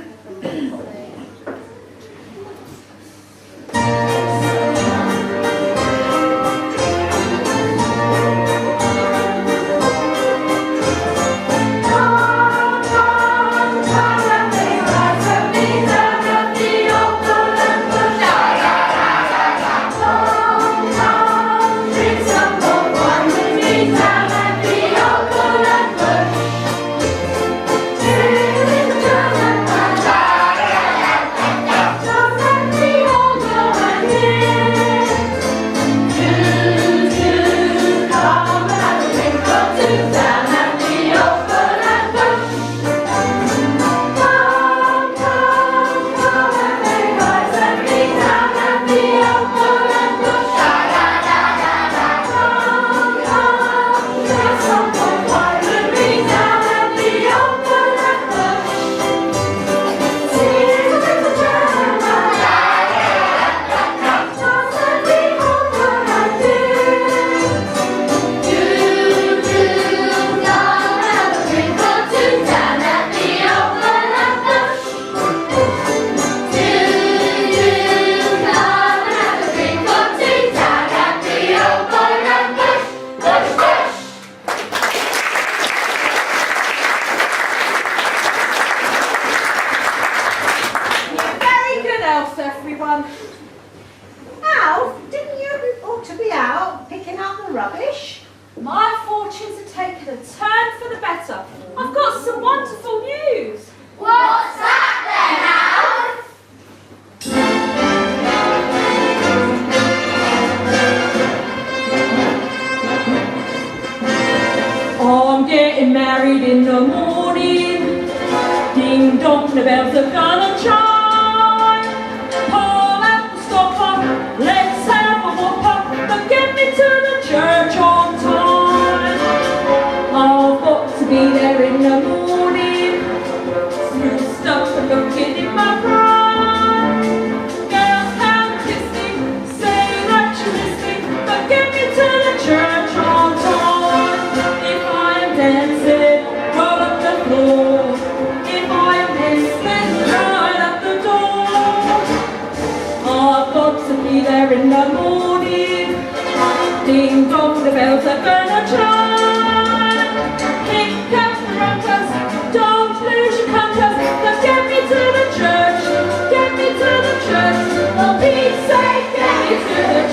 Everyone. Al, didn't you ought to be out picking up the rubbish? My fortunes have taken a turn for the better. I've got some wonderful news. What's that I'm getting married in the morning. Ding dong, the bells are gonna chime. Pull out the stopper, let's have a whopper, but get me to the church on time. I've got to be there in the morning. Spruced up and looking in my prime. Girls can kiss me, say that you miss me, but get me to the church on time. If I'm dancing, roll up the floor. If I'm whistling, right up the door. I've got to be there in the morning. Ding dong, the bells are gonna chime. Pick up the rumpus, don't lose your compass. Now get me to the church, get me to the church. For Pete's sake, get me to the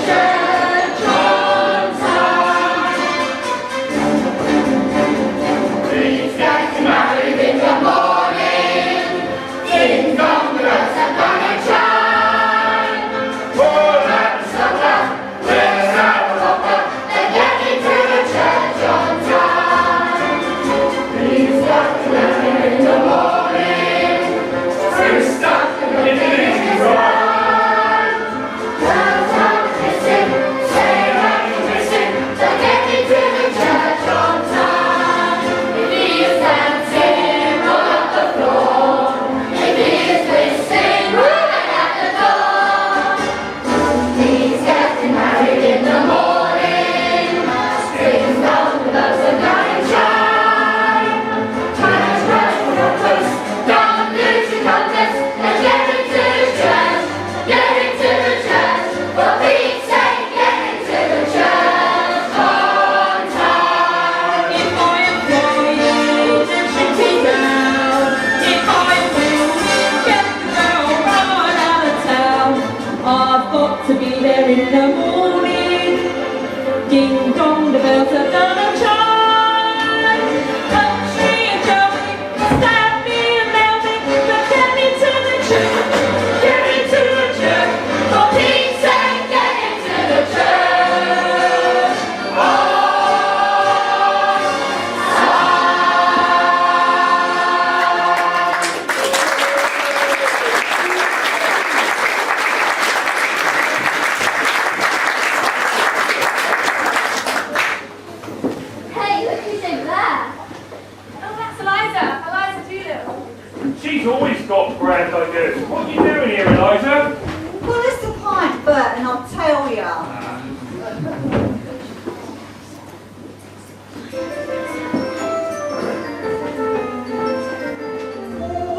All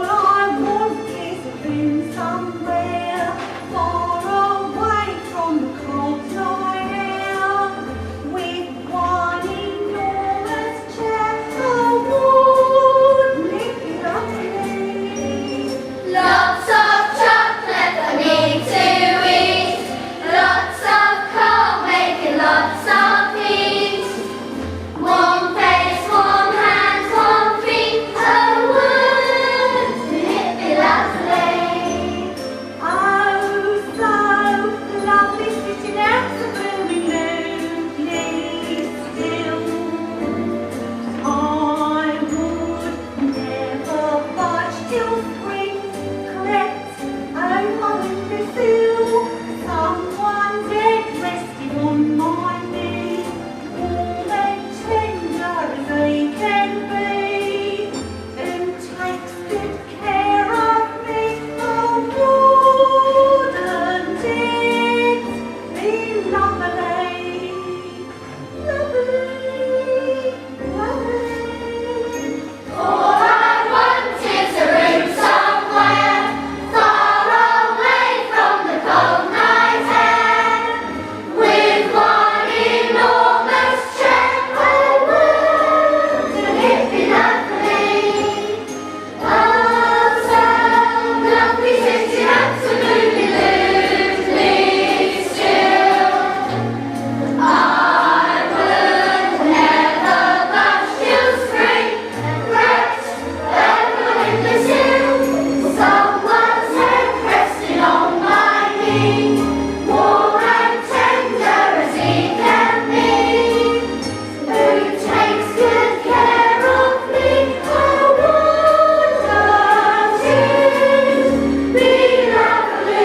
I want is a room somewhere far away from the cold night air, with one enormous chair. Oh, wouldn't it be lovely? Lots of chocolate for me to eat. Lots of coal making lots of heat. Warm face, warm hands, warm feet. Oh, wouldn't it be lovely? Oh, so lovely sitting absolutely still. I would never budge till spring crept over my windowsill. Someone dead resting on my knee, warm and tender as they can be, who takes good care of me. Oh, wouldn't it be lovely? Lovely, lovely. All I want is a room somewhere far away from the cold night air, with one enormous chair. Oh, wouldn't it be lovely? Oh, so lovely sitting absolutely still. I would never budge till spring crept over the windowsill. Someone's head resting on my knee, warm and tender as he can be, who takes good care of me. Oh, wouldn't it be lovely?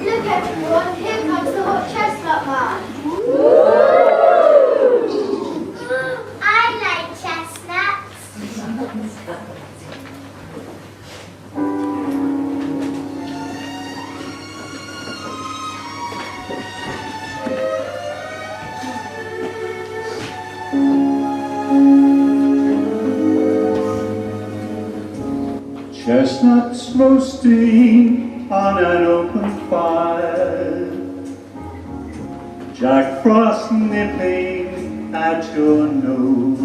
Look everyone, here comes the hot chestnut man. I like chestnuts. Chestnuts roasting on an open fire, Jack Frost nipping at your nose,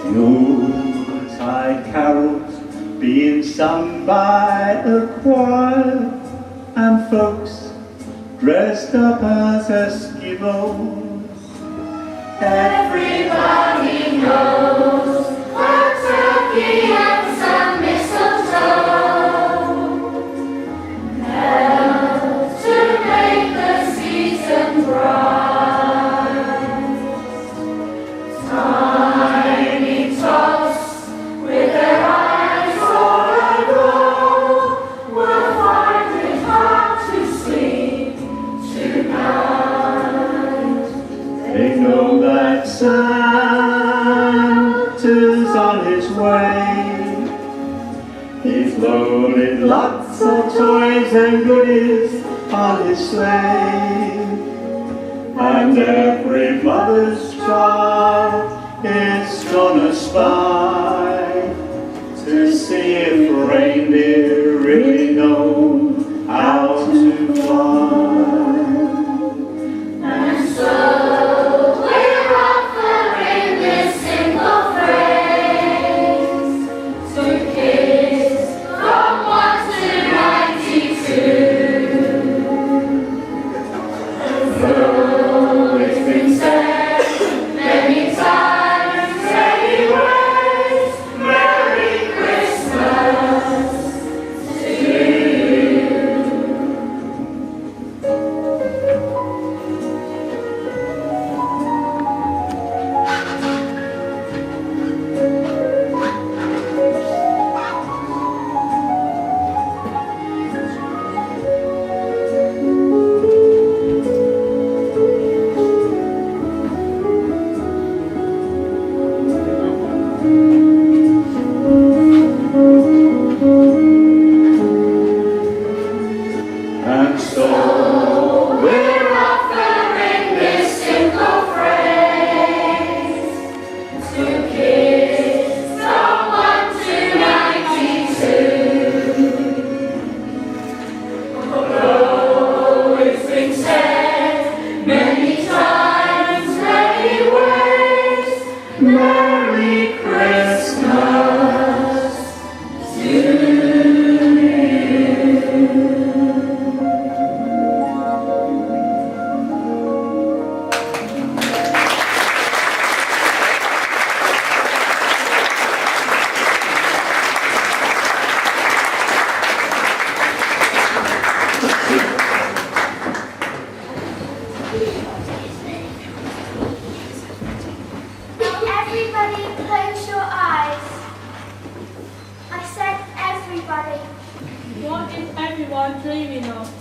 Yuletide carols being sung by a choir, and folks dressed up as Eskimos. Everybody knows a turkey and some mistletoe help to make the season bright. Tiny tots with their eyes all aglow will find it hard to sleep tonight. They know that Santa's on his way. He's loaded lots of toys and goodies on his sleigh. And every mother's child is gonna spy to see if reindeer really know how to fly. And so we're offering this simple phrase to kids from 1 to 92. Though it's been said many times anyways, Merry Christmas. you are dreaming of.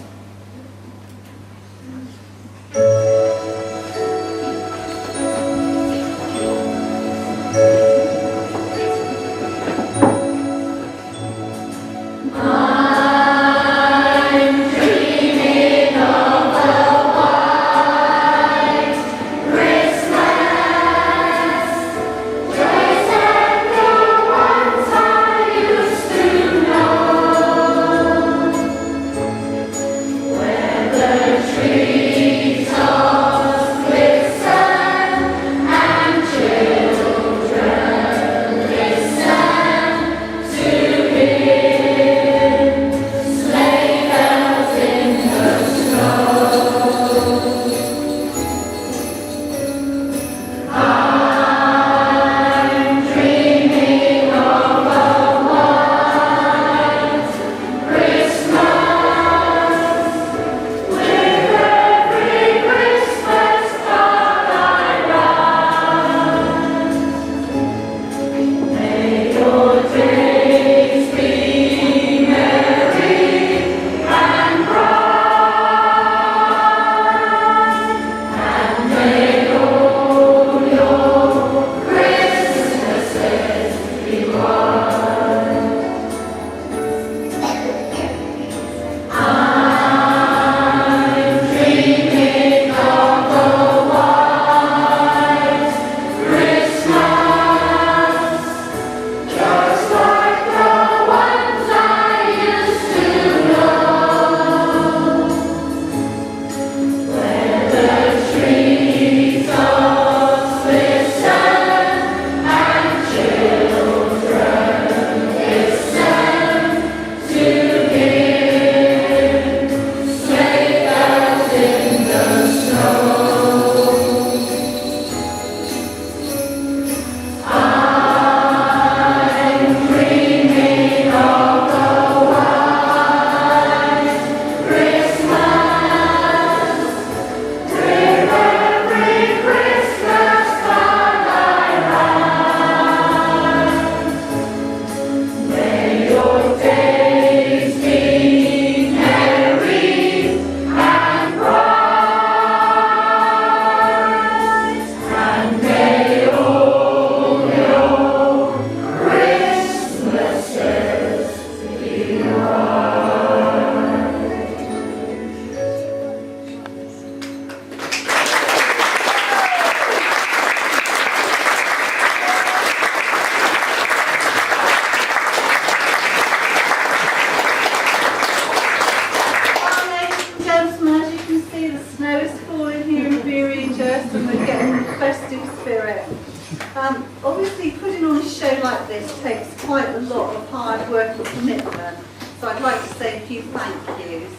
Obviously, putting on a show like this takes quite a lot of hard work and commitment, so I'd like to say a few thank yous.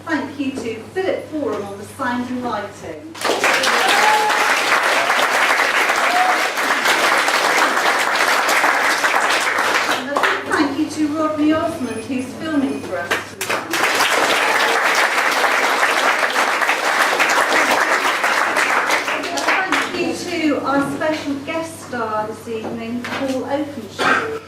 Thank you to Philip Forum on the sound and lighting. And a big thank you to Rodney Osmond, who's filming for us tonight. To our special guest star this evening, Paul Openshaw.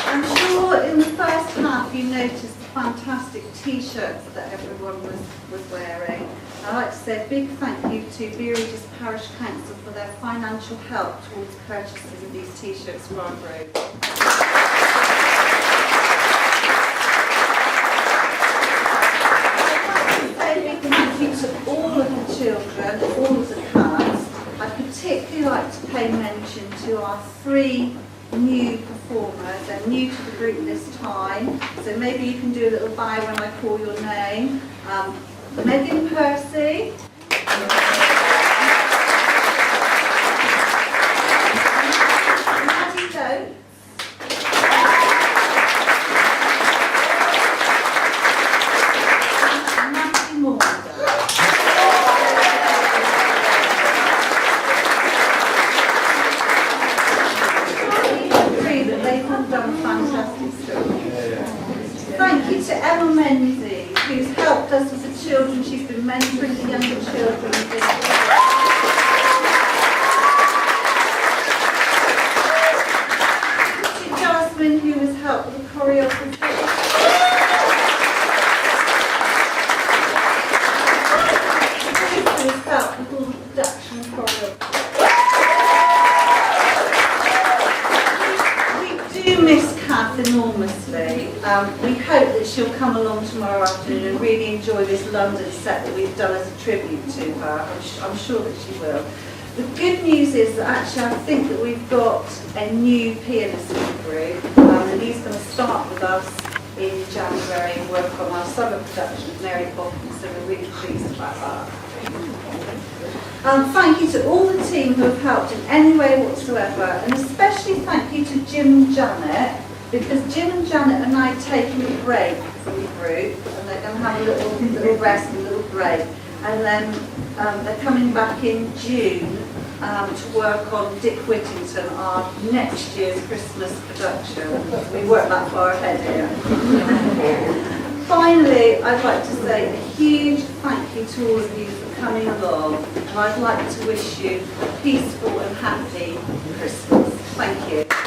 I'm sure in the first half you noticed the fantastic t-shirts that everyone was wearing. I'd like to say a big thank you to Bere's Parish Council for their financial help towards purchases of these t-shirts for our group. Thank you to all of the children, all of the cast. I'd particularly like to pay mention to our 3 new performers. They're new to the group this time, so maybe you can do a little bow when I call your name. Megan Percy. Maddie Doe. Thank you to Emma Menzies, who's helped us with the children. She's been mentoring the younger children. enormously. We hope that she'll come along tomorrow afternoon and really enjoy this London set that we've done as a tribute to her. I'm sure that she will. The good news is that actually I think that we've got a new pianist in the group, and he's going to start with us in January and work on our summer production of Mary Poppins, so we're really pleased about that. Thank you to all the team who have helped in any way whatsoever, and especially thank you to Jim and Janet, because Jim and Janet are now taking a break from the group, and they're going to have a little rest and a little break, and then they're coming back in June to work on Dick Whittington, our next year's Christmas production. We worked that far ahead here. Finally, I'd like to say a huge thank you to all of you for coming along, and I'd like to wish you a peaceful and happy Christmas. Thank you.